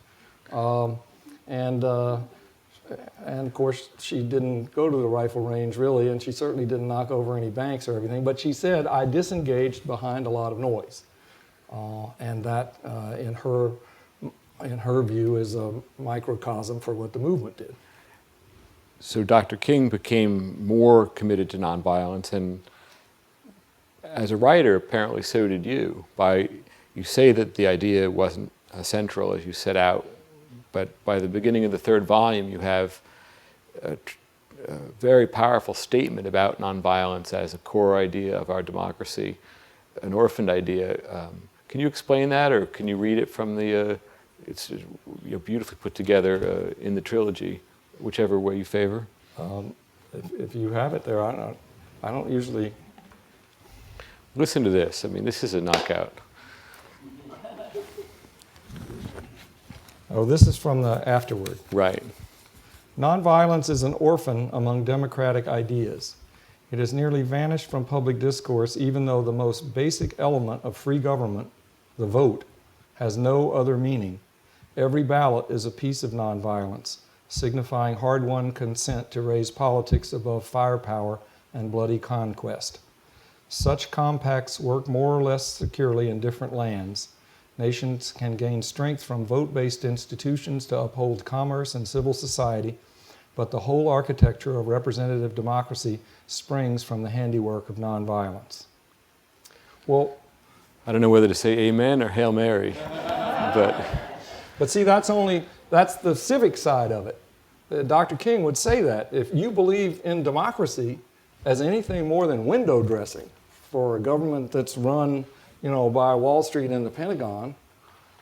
And of course, she didn't go to the rifle range really, and she certainly didn't knock over any banks or everything. But she said, "I disengaged behind a lot of noise," and that, in her view, is a microcosm for what the movement did. So Dr. King became more committed to nonviolence, and as a writer, apparently so did you. You say that the idea wasn't central as you set out, but by the beginning of the third volume, you have a very powerful statement about nonviolence as a core idea of our democracy, an orphaned idea. Can you explain that, or can you read it from the? It's beautifully put together in the trilogy. Whichever way you favor. If you have it there, I don't usually. Listen to this. I mean, this is a knockout. Oh, this is from the afterword. Right. Nonviolence is an orphan among democratic ideas. It has nearly vanished from public discourse, even though the most basic element of free government, the vote, has no other meaning. Every ballot is a piece of nonviolence, signifying hard-won consent to raise politics above firepower and bloody conquest. Such compacts work more or less securely in different lands. Nations can gain strength from vote-based institutions to uphold commerce and civil society, but the whole architecture of representative democracy springs from the handiwork of nonviolence. Well, I don't know whether to say amen or Hail Mary, but see, that's the civic side of it. Dr. King would say that if you believe in democracy as anything more than window dressing for a government that's run, by Wall Street and the Pentagon,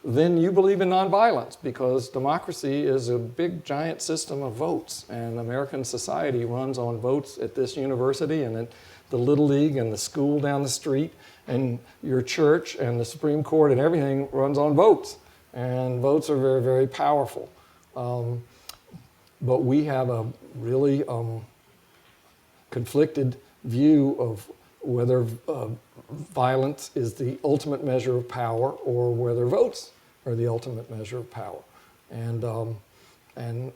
then you believe in nonviolence, because democracy is a big, giant system of votes. And American society runs on votes at this university and at the Little League and the school down the street, and your church and the Supreme Court and everything runs on votes. And votes are very, very powerful. But we have a really conflicted view of whether violence is the ultimate measure of power or whether votes are the ultimate measure of power. And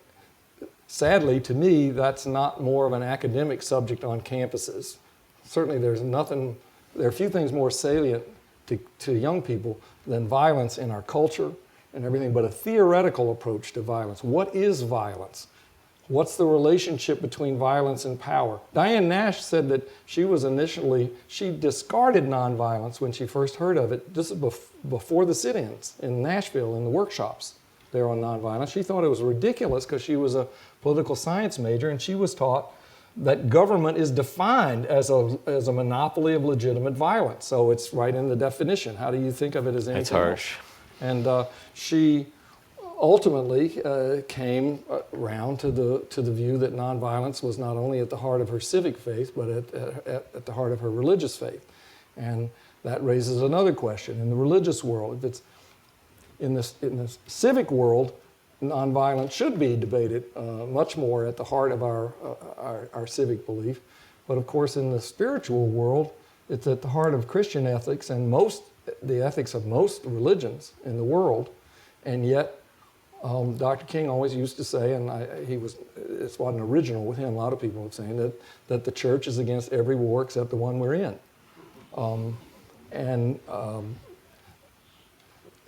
sadly, to me, that's not more of an academic subject on campuses. Certainly there are few things more salient to young people than violence in our culture and everything, but a theoretical approach to violence. What is violence? What's the relationship between violence and power? Diane Nash said that she discarded nonviolence when she first heard of it. This is before the sit-ins in Nashville, in the workshops there on nonviolence. She thought it was ridiculous because she was a political science major, and she was taught that government is defined as a monopoly of legitimate violence. So it's right in the definition. How do you think of it as anything That's harsh. else? And she ultimately came around to the view that nonviolence was not only at the heart of her civic faith, but at the heart of her religious faith. And that raises another question. In the religious world, if it's in the civic world, nonviolence should be debated much more at the heart of our civic belief. But of course, in the spiritual world, it's at the heart of Christian ethics and the ethics of most religions in the world. And yet, Dr. King always used to say, and it wasn't original with him, a lot of people were saying that the church is against every war except the one we're in.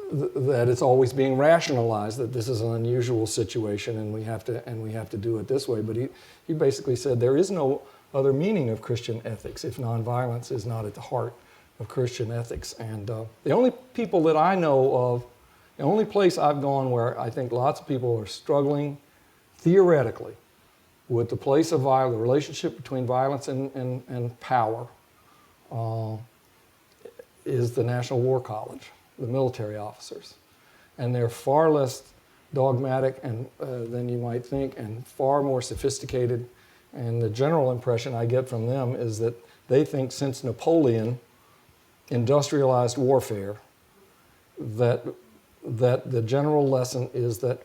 That it's always being rationalized, that this is an unusual situation and we have to do it this way. But he basically said there is no other meaning of Christian ethics if nonviolence is not at the heart of Christian ethics. And the only people that I know of, the only place I've gone where I think lots of people are struggling theoretically with the place of violence, the relationship between violence and power, is the National War College, the military officers. And they're far less dogmatic than you might think, and far more sophisticated. And the general impression I get from them is that they think since Napoleon industrialized warfare, that the general lesson is that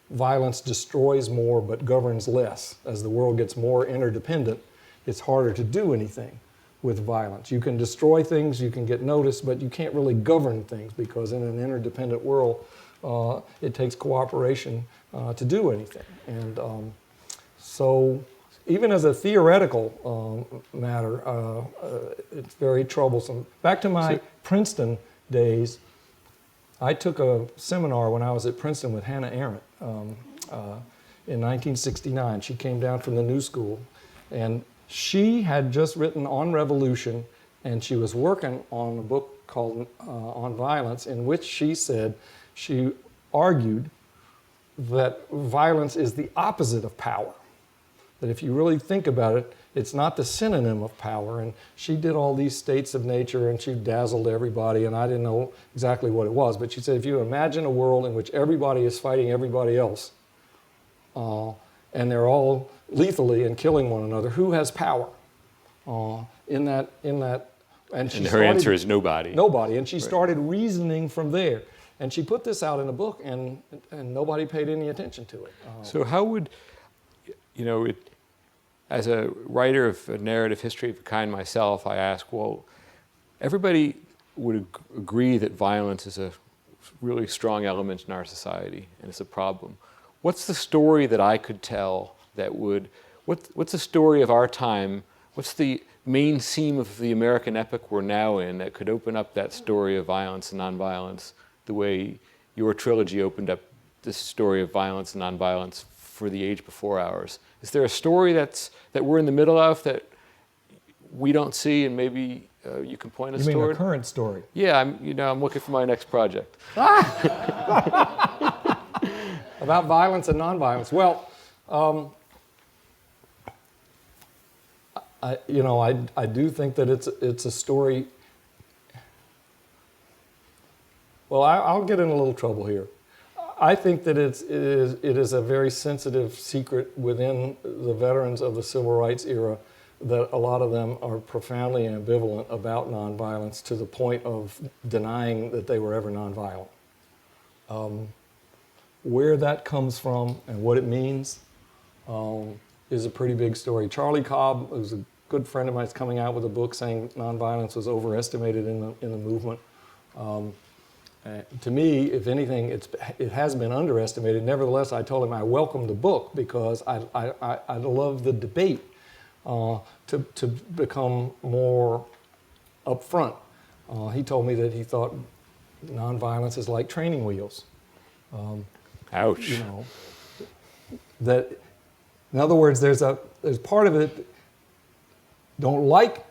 violence destroys more but governs less. As the world gets more interdependent, it's harder to do anything with violence. You can destroy things, you can get noticed, but you can't really govern things, because in an interdependent world, it takes cooperation to do anything. And so even as a theoretical matter, it's very troublesome. Back to my Princeton days, I took a seminar when I was at Princeton with Hannah Arendt in 1969. She came down from the New School, and she had just written on revolution, and she was working on a book called On Violence, in which she argued that violence is the opposite of power. That if you really think about it, it's not the synonym of power. And she did all these states of nature, and she dazzled everybody, and I didn't know exactly what it was. But she said, if you imagine a world in which everybody is fighting everybody else, and they're all lethally and killing one another, who has power in that? And her answer is nobody. Nobody. And she started reasoning from there. And she put this out in a book, and nobody paid any attention to it. So how would, as a writer of a narrative history of a kind myself, I ask, well, everybody would agree that violence is a really strong element in our society, and it's a problem. What's the story that I could tell that would, what's the story of our time? What's the main theme of the American epoch we're now in that could open up that story of violence and nonviolence the way your trilogy opened up this story of violence and nonviolence for the age before ours? Is there a story that we're in the middle of that we don't see, and maybe you can point us toward? You mean a current story? Yeah, I'm looking for my next project. About violence and nonviolence. Well, I do think that it's a story. Well, I'll get in a little trouble here. I think that it is a very sensitive secret within the veterans of the civil rights era that a lot of them are profoundly ambivalent about nonviolence to the point of denying that they were ever nonviolent. Where that comes from and what it means is a pretty big story. Charlie Cobb, who's a good friend of mine, is coming out with a book saying nonviolence was overestimated in the movement. To me, if anything, it has been underestimated. Nevertheless, I told him I welcome the book because I love the debate to become more upfront. He told me that he thought nonviolence is like training wheels. Ouch. You know, that, in other words, there's part of it don't like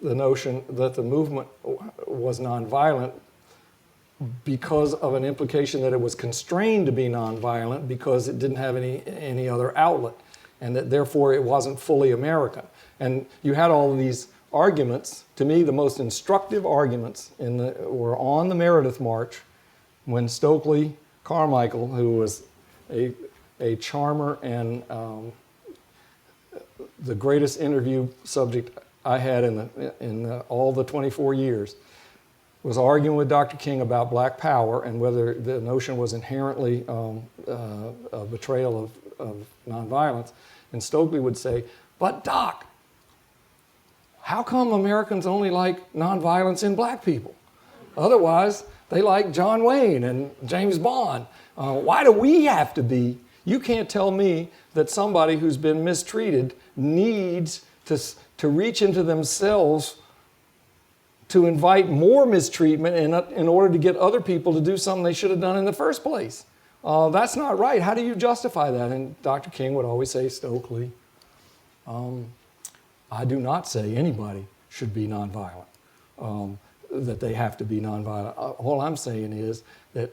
the notion that the movement was nonviolent because of an implication that it was constrained to be nonviolent because it didn't have any other outlet, and that therefore it wasn't fully American. And you had all of these arguments. To me, the most instructive arguments were on the Meredith March when Stokely Carmichael, who was a charmer and the greatest interview subject I had in all the 24 years, was arguing with Dr. King about black power and whether the notion was inherently a betrayal of nonviolence. And Stokely would say, "But Doc, how come Americans only like nonviolence in black people? Otherwise, they like John Wayne and James Bond. Why do we have to be? You can't tell me that somebody who's been mistreated needs to reach into themselves to invite more mistreatment in order to get other people to do something they should have done in the first place. That's not right. How do you justify that?" And Dr. King would always say, "Stokely, I do not say anybody should be nonviolent, that they have to be nonviolent. All I'm saying is that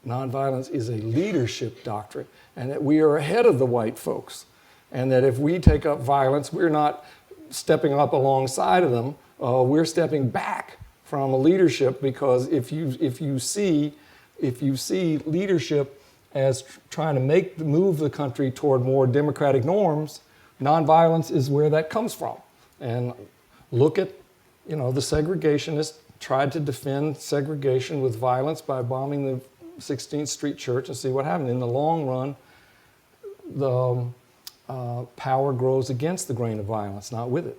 nonviolence is a leadership doctrine and that we are ahead of the white folks, and that if we take up violence, we're not stepping up alongside of them. We're stepping back from a leadership, because if you see leadership as trying to move the country toward more democratic norms, nonviolence is where that comes from. And look at, the segregationists tried to defend segregation with violence by bombing the 16th Street Church, and see what happened. In the long run, the power grows against the grain of violence, not with it.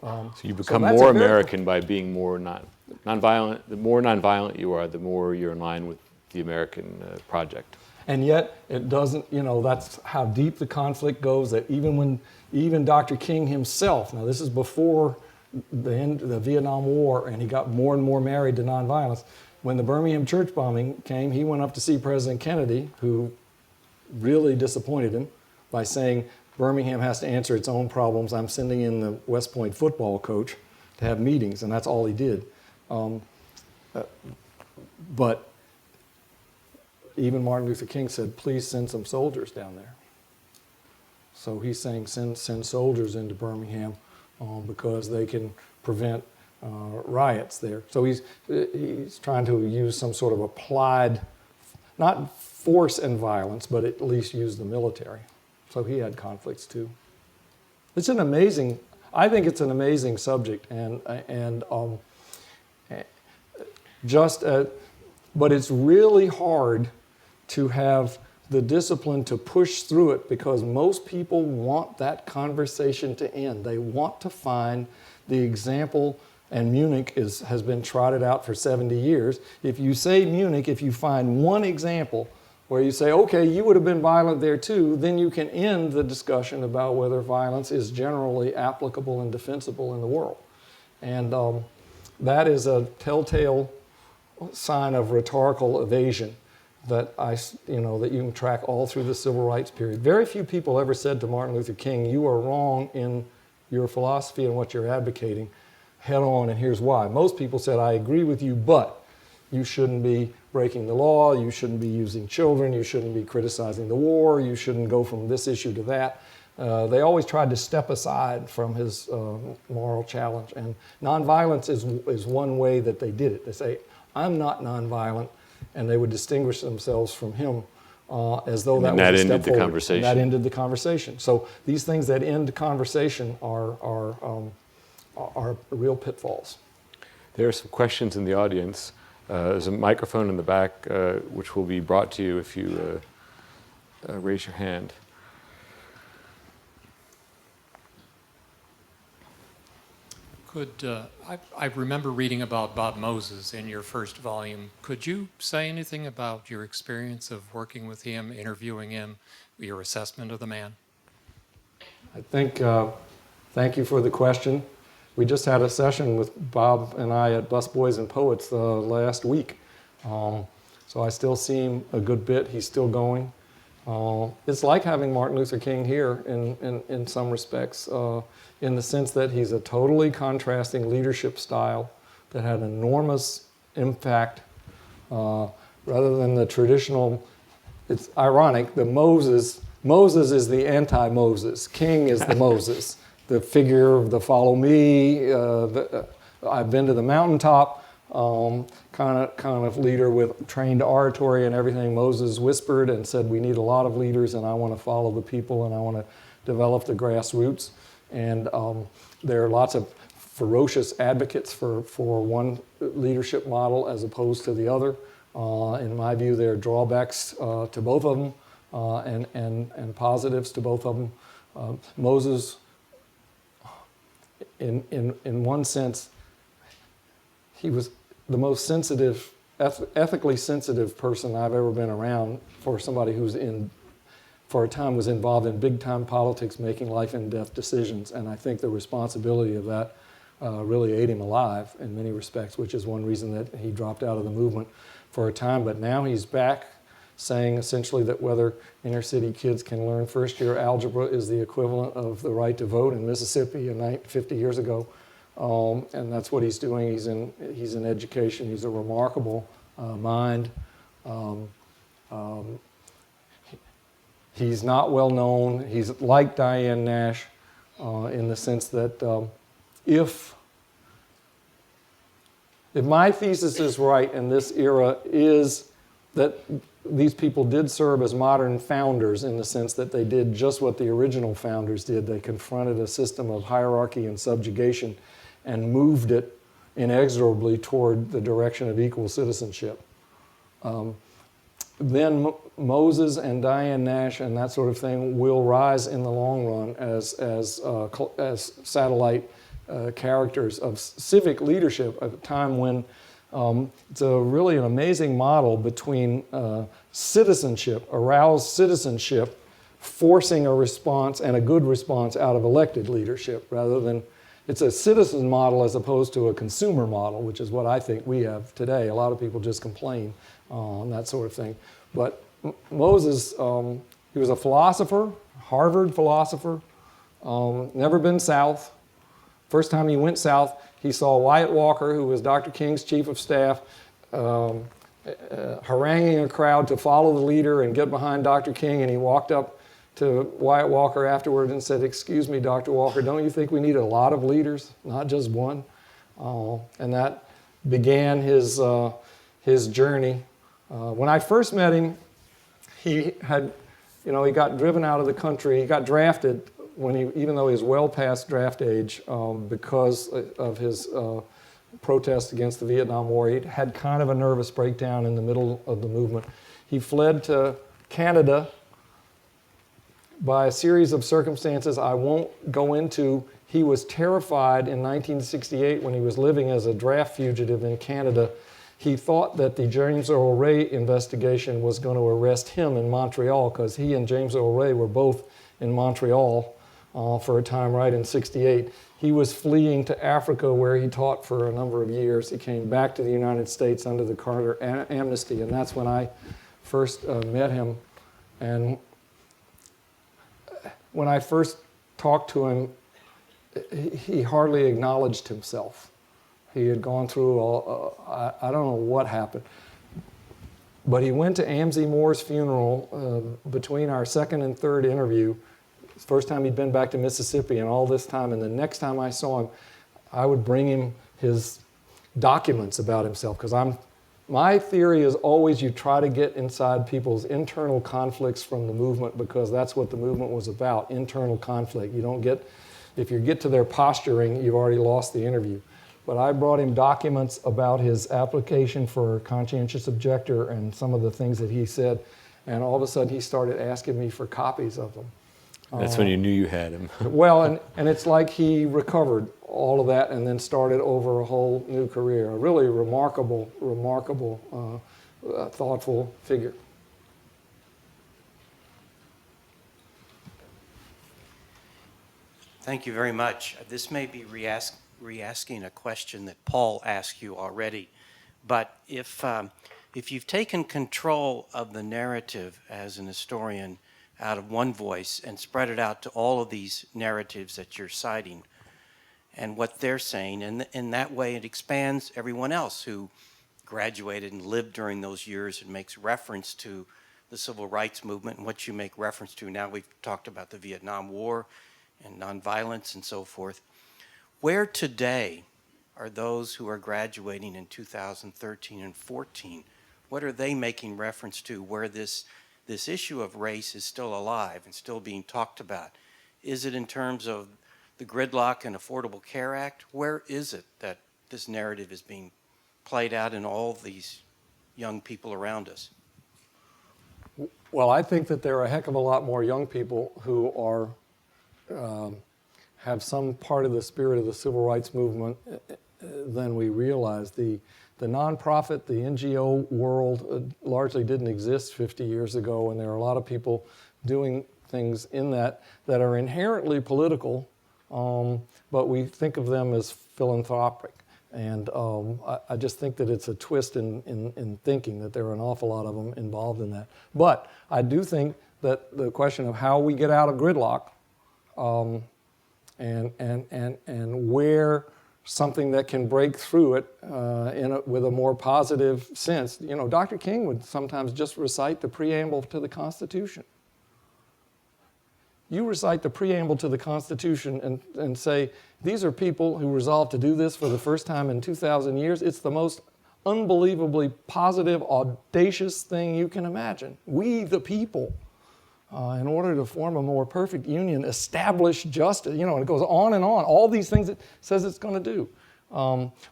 So you become more American by being more nonviolent. The more nonviolent you are, the more you're in line with the American project. And yet it doesn't, that's how deep the conflict goes, that even Dr. King himself, now this is before the end of the Vietnam War, and he got more and more married to nonviolence. When the Birmingham church bombing came, he went up to see President Kennedy, who really disappointed him by saying, "Birmingham has to answer its own problems. I'm sending in the West Point football coach to have meetings," and that's all he did. But even Martin Luther King said, "Please send some soldiers down there." So he's saying, send soldiers into Birmingham because they can prevent riots there. So he's trying to use some sort of applied, not force and violence, but at least use the military. So he had conflicts too. It's I think it's an amazing subject, but it's really hard to have the discipline to push through it, because most people want that conversation to end. They want to find the example, and Munich has been trotted out for 70 years. If you say Munich, if you find one example where you say, okay, you would have been violent there too, then you can end the discussion about whether violence is generally applicable and defensible in the world. And that is a telltale sign of rhetorical evasion that that you can track all through the civil rights period. Very few people ever said to Martin Luther King, "You are wrong in your philosophy and what you're advocating, head on, and here's why." Most people said, "I agree with you, but you shouldn't be breaking the law, you shouldn't be using children, you shouldn't be criticizing the war, you shouldn't go from this issue to that." They always tried to step aside from his moral challenge. And nonviolence is one way that they did it. They say, I'm not nonviolent, and they would distinguish themselves from him as though And that was that a step ended the forward. conversation. And that ended the conversation. So these things that end conversation are real pitfalls. There are some questions in the audience. There's a microphone in the back, which will be brought to you if you raise your hand. I remember reading about Bob Moses in your first volume. Could you say anything about your experience of working with him, interviewing him, your assessment of the man? I think, thank you for the question. We just had a session with Bob and I at Busboys and Poets last week. So I still see him a good bit. He's still going. It's like having Martin Luther King here in some respects, in the sense that he's a totally contrasting leadership style that had enormous impact, rather than the traditional. It's ironic, Moses is the anti-Moses. King is the Moses, the figure of the follow me, I've been to the mountaintop, kind of leader with trained oratory and everything. Moses whispered and said, we need a lot of leaders, and I want to follow the people, and I want to develop the grassroots. And there are lots of ferocious advocates for one leadership model as opposed to the other. In my view, there are drawbacks to both of them and positives to both of them. Moses, in one sense, he was the most sensitive, ethically sensitive person I've ever been around for somebody who's for a time was involved in big time politics, making life and death decisions. And I think the responsibility of that really ate him alive in many respects, which is one reason that he dropped out of the movement for a time. But now he's back saying essentially that whether inner city kids can learn first year algebra is the equivalent of the right to vote in Mississippi 50 years ago. And that's what he's doing. He's in education. He's a remarkable mind. He's not well known. He's like Diane Nash in the sense that if my thesis is right, and this era is that these people did serve as modern founders in the sense that they did just what the original founders did. They confronted a system of hierarchy and subjugation and moved it inexorably toward the direction of equal citizenship. Then Moses and Diane Nash and that sort of thing will rise in the long run as satellite characters of civic leadership at a time when it's really an amazing model between citizenship, aroused citizenship, forcing a response and a good response out of elected leadership, rather than it's a citizen model as opposed to a consumer model, which is what I think we have today. A lot of people just complain on that sort of thing. But Moses, he was a philosopher, Harvard philosopher, never been south. First time he went south, he saw Wyatt Walker, who was Dr. King's chief of staff, haranguing a crowd to follow the leader and get behind Dr. King, and he walked up to Wyatt Walker afterward and said, "Excuse me, Dr. Walker, don't you think we need a lot of leaders, not just one?" And that began his journey. When I first met him, he had, he got driven out of the country. He got drafted even though he was well past draft age, because of his protest against the Vietnam War. He had kind of a nervous breakdown in the middle of the movement. He fled to Canada by a series of circumstances I won't go into. He was terrified in 1968 when he was living as a draft fugitive in Canada. He thought that the James Earl Ray investigation was going to arrest him in Montreal, because he and James Earl Ray were both in Montreal for a time right in 68. He was fleeing to Africa, where he taught for a number of years. He came back to the United States under the Carter amnesty, and that's when I first met him. And when I first talked to him, he hardly acknowledged himself. He had gone through I don't know what happened. But he went to Amzie Moore's funeral between our second and third interview. It's the first time he'd been back to Mississippi in all this time. And the next time I saw him, I would bring him his documents about himself, because I'm My theory is always you try to get inside people's internal conflicts from the movement, because that's what the movement was about, internal conflict. You don't get, if you get to their posturing, you've already lost the interview. But I brought him documents about his application for conscientious objector and some of the things that he said, and all of a sudden he started asking me for copies of them. That's when you knew you had him. Well, and it's like he recovered all of that and then started over a whole new career. A really remarkable, thoughtful figure. Thank you very much. This may be re-asking a question that Paul asked you already, but if you've taken control of the narrative as an historian out of one voice and spread it out to all of these narratives that you're citing and what they're saying, and in that way it expands everyone else who graduated and lived during those years and makes reference to the civil rights movement and what you make reference to now. We've talked about the Vietnam War and nonviolence and so forth. Where today are those who are graduating in 2013 and 14? What are they making reference to where this issue of race is still alive and still being talked about? Is it in terms of the Gridlock and Affordable Care Act? Where is it that this narrative is being played out in all these young people around us? Well, I think that there are a heck of a lot more young people who are have some part of the spirit of the civil rights movement than we realize. The nonprofit, the NGO world largely didn't exist 50 years ago, and there are a lot of people doing things in that are inherently political, but we think of them as philanthropic. And I just think that it's a twist in thinking that there are an awful lot of them involved in that. But I do think that the question of how we get out of gridlock and where something that can break through it with a more positive sense. You know, Dr. King would sometimes just recite the preamble to the Constitution. You recite the preamble to the Constitution and say, these are people who resolved to do this for the first time in 2,000 years. It's the most unbelievably positive, audacious thing you can imagine. We, the people, in order to form a more perfect union, establish justice, you know, and it goes on and on, all these things it says it's going to do.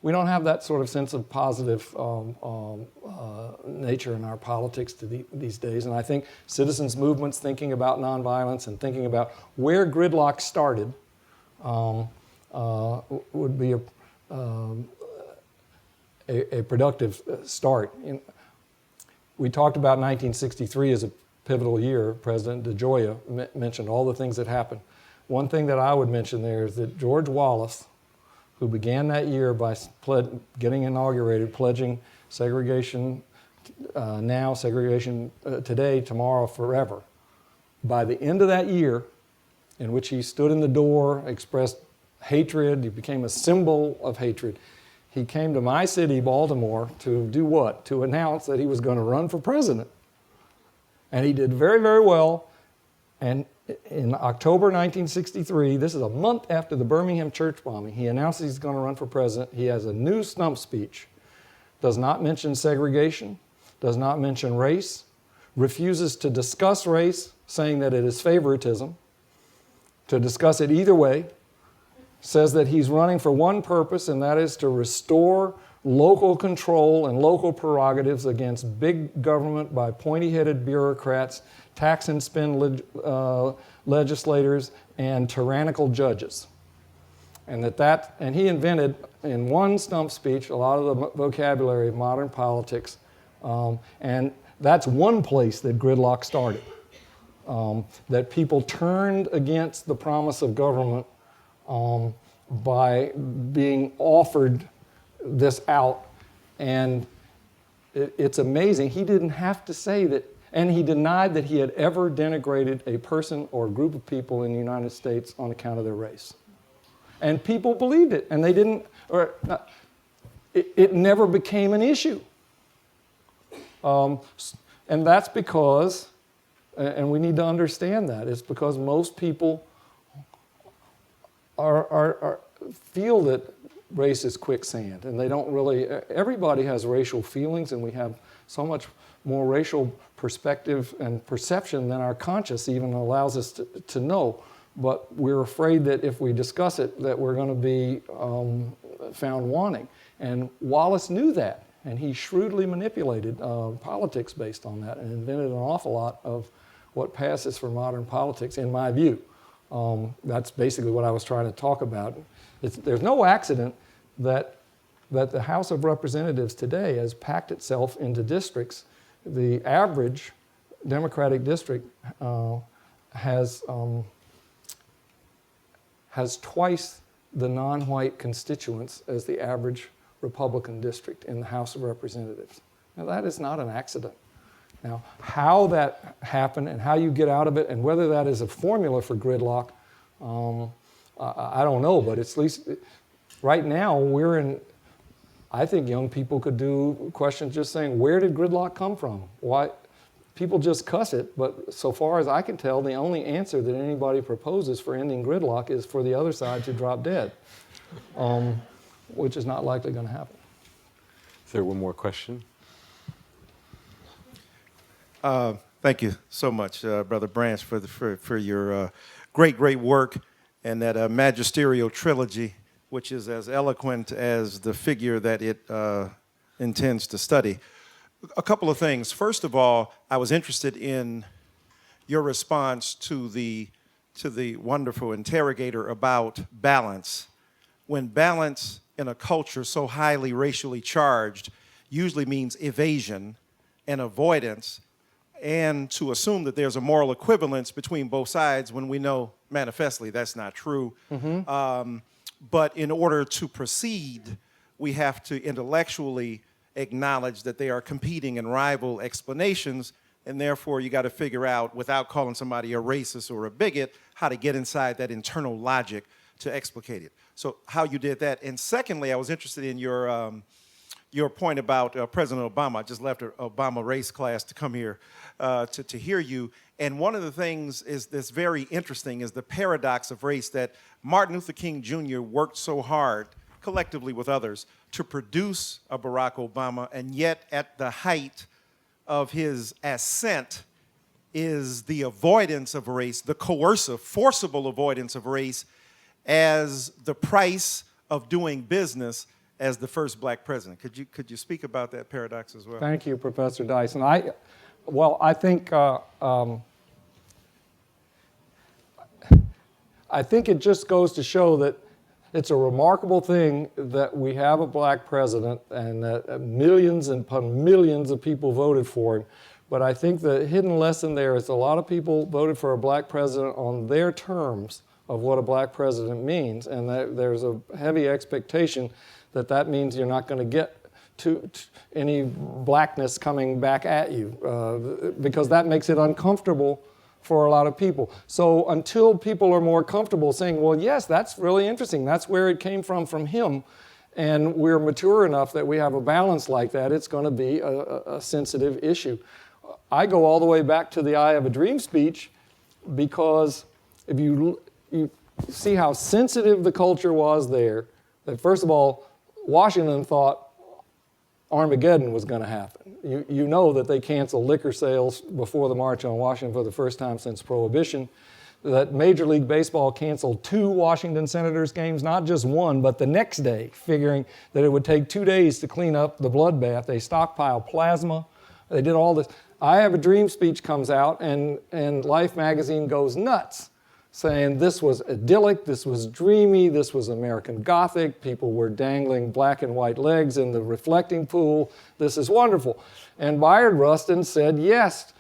We don't have that sort of sense of positive nature in our politics these days, and I think citizens' movements thinking about nonviolence and thinking about where gridlock started would be a productive start. We talked about 1963 as a pivotal year. President DeGioia mentioned all the things that happened. One thing that I would mention there is that George Wallace, who began that year by getting inaugurated, pledging segregation now, segregation today, tomorrow, forever. By the end of that year, in which he stood in the door, expressed hatred, he became a symbol of hatred, he came to my city, Baltimore, to do what? To announce that he was going to run for president. And he did very, very well. And in October 1963, this is a month after the Birmingham church bombing, he announces he's going to run for president. He has a new stump speech. Does not mention segregation, does not mention race, refuses to discuss race, saying that it is favoritism, to discuss it either way, says that he's running for one purpose, and that is to restore local control and local prerogatives against big government by pointy-headed bureaucrats, tax and spend legislators, and tyrannical judges. And he invented in one stump speech a lot of the vocabulary of modern politics, and that's one place that gridlock started. That people turned against the promise of government by being offered this out, and it's amazing. He didn't have to say that, and he denied that he had ever denigrated a person or a group of people in the United States on account of their race. And people believed it, and they didn't, or it never became an issue. And that's because, and we need to understand that, it's because most people feel that race is quicksand, and they don't really, everybody has racial feelings, and we have so much more racial perspective and perception than our conscious even allows us to know. But we're afraid that if we discuss it, that we're going to be found wanting. And Wallace knew that, and he shrewdly manipulated politics based on that and invented an awful lot of what passes for modern politics, in my view. That's basically what I was trying to talk about. There's no accident that the House of Representatives today has packed itself into districts. The average Democratic district has twice the non-white constituents as the average Republican district in the House of Representatives. Now, that is not an accident. Now, how that happened and how you get out of it and whether that is a formula for gridlock, I don't know, but at least right now we're in, I think young people could do questions just saying, where did gridlock come from? Why? People just cuss it, but so far as I can tell, the only answer that anybody proposes for ending gridlock is for the other side to drop dead, which is not likely going to happen. Is there one more question? Thank you so much, Brother Branch, for your great work and that magisterial trilogy, which is as eloquent as the figure that it intends to study. A couple of things. First of all, I was interested in your response to the wonderful interrogator about balance. When balance in a culture so highly racially charged usually means evasion and avoidance, and to assume that there's a moral equivalence between both sides when we know manifestly that's not true. But in order to proceed, we have to intellectually acknowledge that they are competing and rival explanations, and therefore you got to figure out, without calling somebody a racist or a bigot, how to get inside that internal logic to explicate it. So how you did that. And secondly, I was interested in your point about President Obama. I just left an Obama race class to come here to hear you. And one of the things that's very interesting is the paradox of race, that Martin Luther King Jr. worked so hard, collectively with others, to produce a Barack Obama, and yet at the height of his ascent is the avoidance of race, the coercive, forcible avoidance of race as the price of doing business as the first black president. Could you speak about that paradox as well? Thank you, Professor Dyson. I think it just goes to show that it's a remarkable thing that we have a black president and that millions and upon millions of people voted for him. But I think the hidden lesson there is a lot of people voted for a black president on their terms of what a black president means, and that there's a heavy expectation that that means you're not going to get to any blackness coming back at you, because that makes it uncomfortable for a lot of people. So until people are more comfortable saying, well, yes, that's really interesting, that's where it came from him, and we're mature enough that we have a balance like that, it's going to be a sensitive issue. I go all the way back to the I Have a Dream speech, because if you see how sensitive the culture was there, that first of all, Washington thought Armageddon was going to happen. You know that they canceled liquor sales before the March on Washington for the first time since Prohibition, that Major League Baseball canceled 2 Washington Senators games, not just one, but the next day, figuring that it would take 2 days to clean up the bloodbath. They stockpiled plasma. They did all this. I Have a Dream speech comes out, and Life magazine goes nuts, saying this was idyllic, this was dreamy, this was American Gothic, people were dangling black and white legs in the reflecting pool, this is wonderful. And Bayard Rustin said, yes,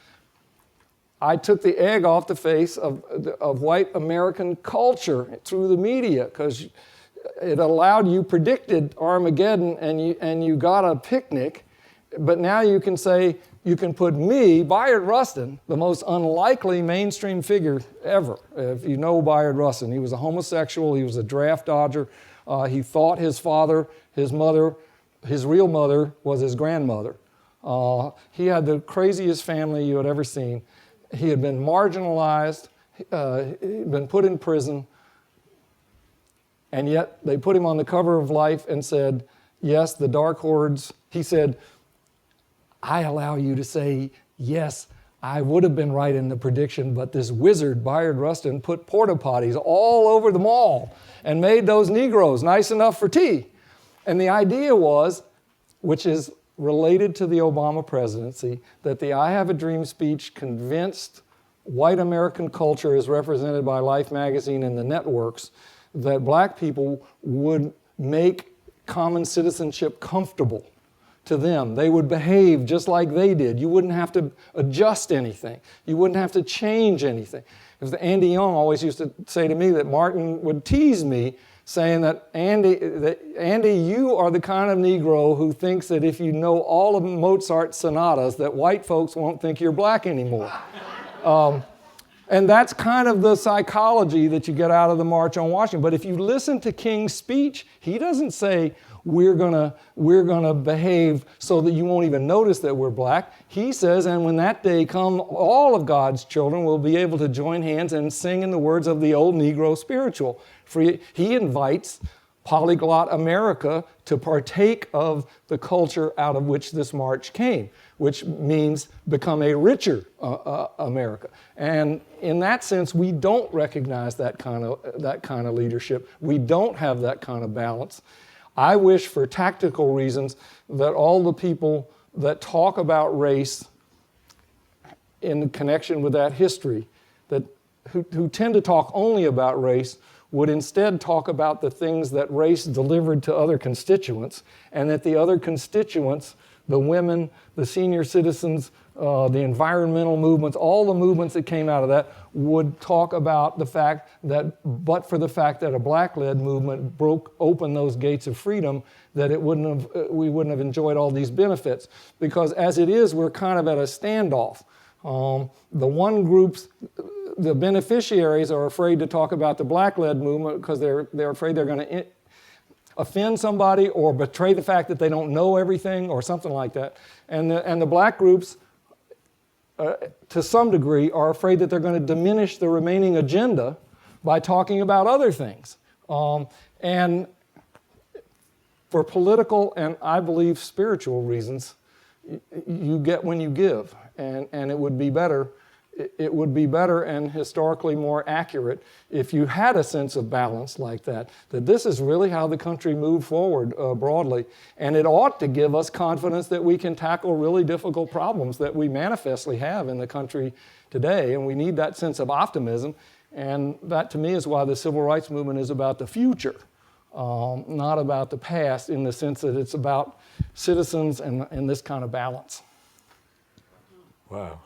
I took the egg off the face of white American culture through the media, because it allowed you, predicted Armageddon, and you got a picnic, but now you can say, you can put me, Bayard Rustin, the most unlikely mainstream figure ever. If you know Bayard Rustin, he was a homosexual, he was a draft dodger. He thought his father, his mother, his real mother was his grandmother. He had the craziest family you had ever seen. He had been marginalized, he'd been put in prison. And yet they put him on the cover of Life and said, yes, the dark hordes. He said, I allow you to say, yes, I would have been right in the prediction, but this wizard, Bayard Rustin, put porta potties all over the mall and made those Negroes nice enough for tea. And the idea was, which is related to the Obama presidency, that the I Have a Dream speech convinced white American culture as represented by Life magazine and the networks that black people would make common citizenship comfortable to them. They would behave just like they did. You wouldn't have to adjust anything. You wouldn't have to change anything. Because Andy Young always used to say to me that Martin would tease me, saying that Andy, you are the kind of Negro who thinks that if you know all of Mozart's sonatas, that white folks won't think you're black anymore. And that's kind of the psychology that you get out of the March on Washington. But if you listen to King's speech, he doesn't say, we're gonna behave so that you won't even notice that we're black. He says, and when that day comes, all of God's children will be able to join hands and sing in the words of the old Negro spiritual. He invites polyglot America to partake of the culture out of which this march came, which means become a richer America. And in that sense, we don't recognize that kind of leadership. We don't have that kind of balance. I wish, for tactical reasons, that all the people that talk about race in connection with that history, who tend to talk only about race, would instead talk about the things that race delivered to other constituents, and that the other constituents, the women, the senior citizens, the environmental movements, all the movements that came out of that, would talk about the fact that, but for the fact that a black-led movement broke open those gates of freedom, that we wouldn't have enjoyed all these benefits. Because as it is, we're kind of at a standoff. The one groups, the beneficiaries, are afraid to talk about the black-led movement because they're afraid they're going to offend somebody or betray the fact that they don't know everything or something like that. And the black groups, to some degree, are afraid that they're going to diminish the remaining agenda by talking about other things. And for political and, I believe, spiritual reasons, you get when you give. And it would be better and historically more accurate if you had a sense of balance like that this is really how the country moved forward broadly. And it ought to give us confidence that we can tackle really difficult problems that we manifestly have in the country today. And we need that sense of optimism. And that, to me, is why the civil rights movement is about the future, not about the past, in the sense that it's about citizens and this kind of balance. Wow.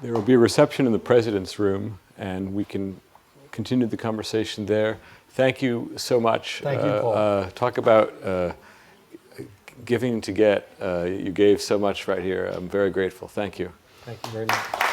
There will be a reception in the President's room, and we can continue the conversation there. Thank you so much. Thank you, Paul. Talk about giving to get. You gave so much right here. I'm very grateful. Thank you. Thank you very much.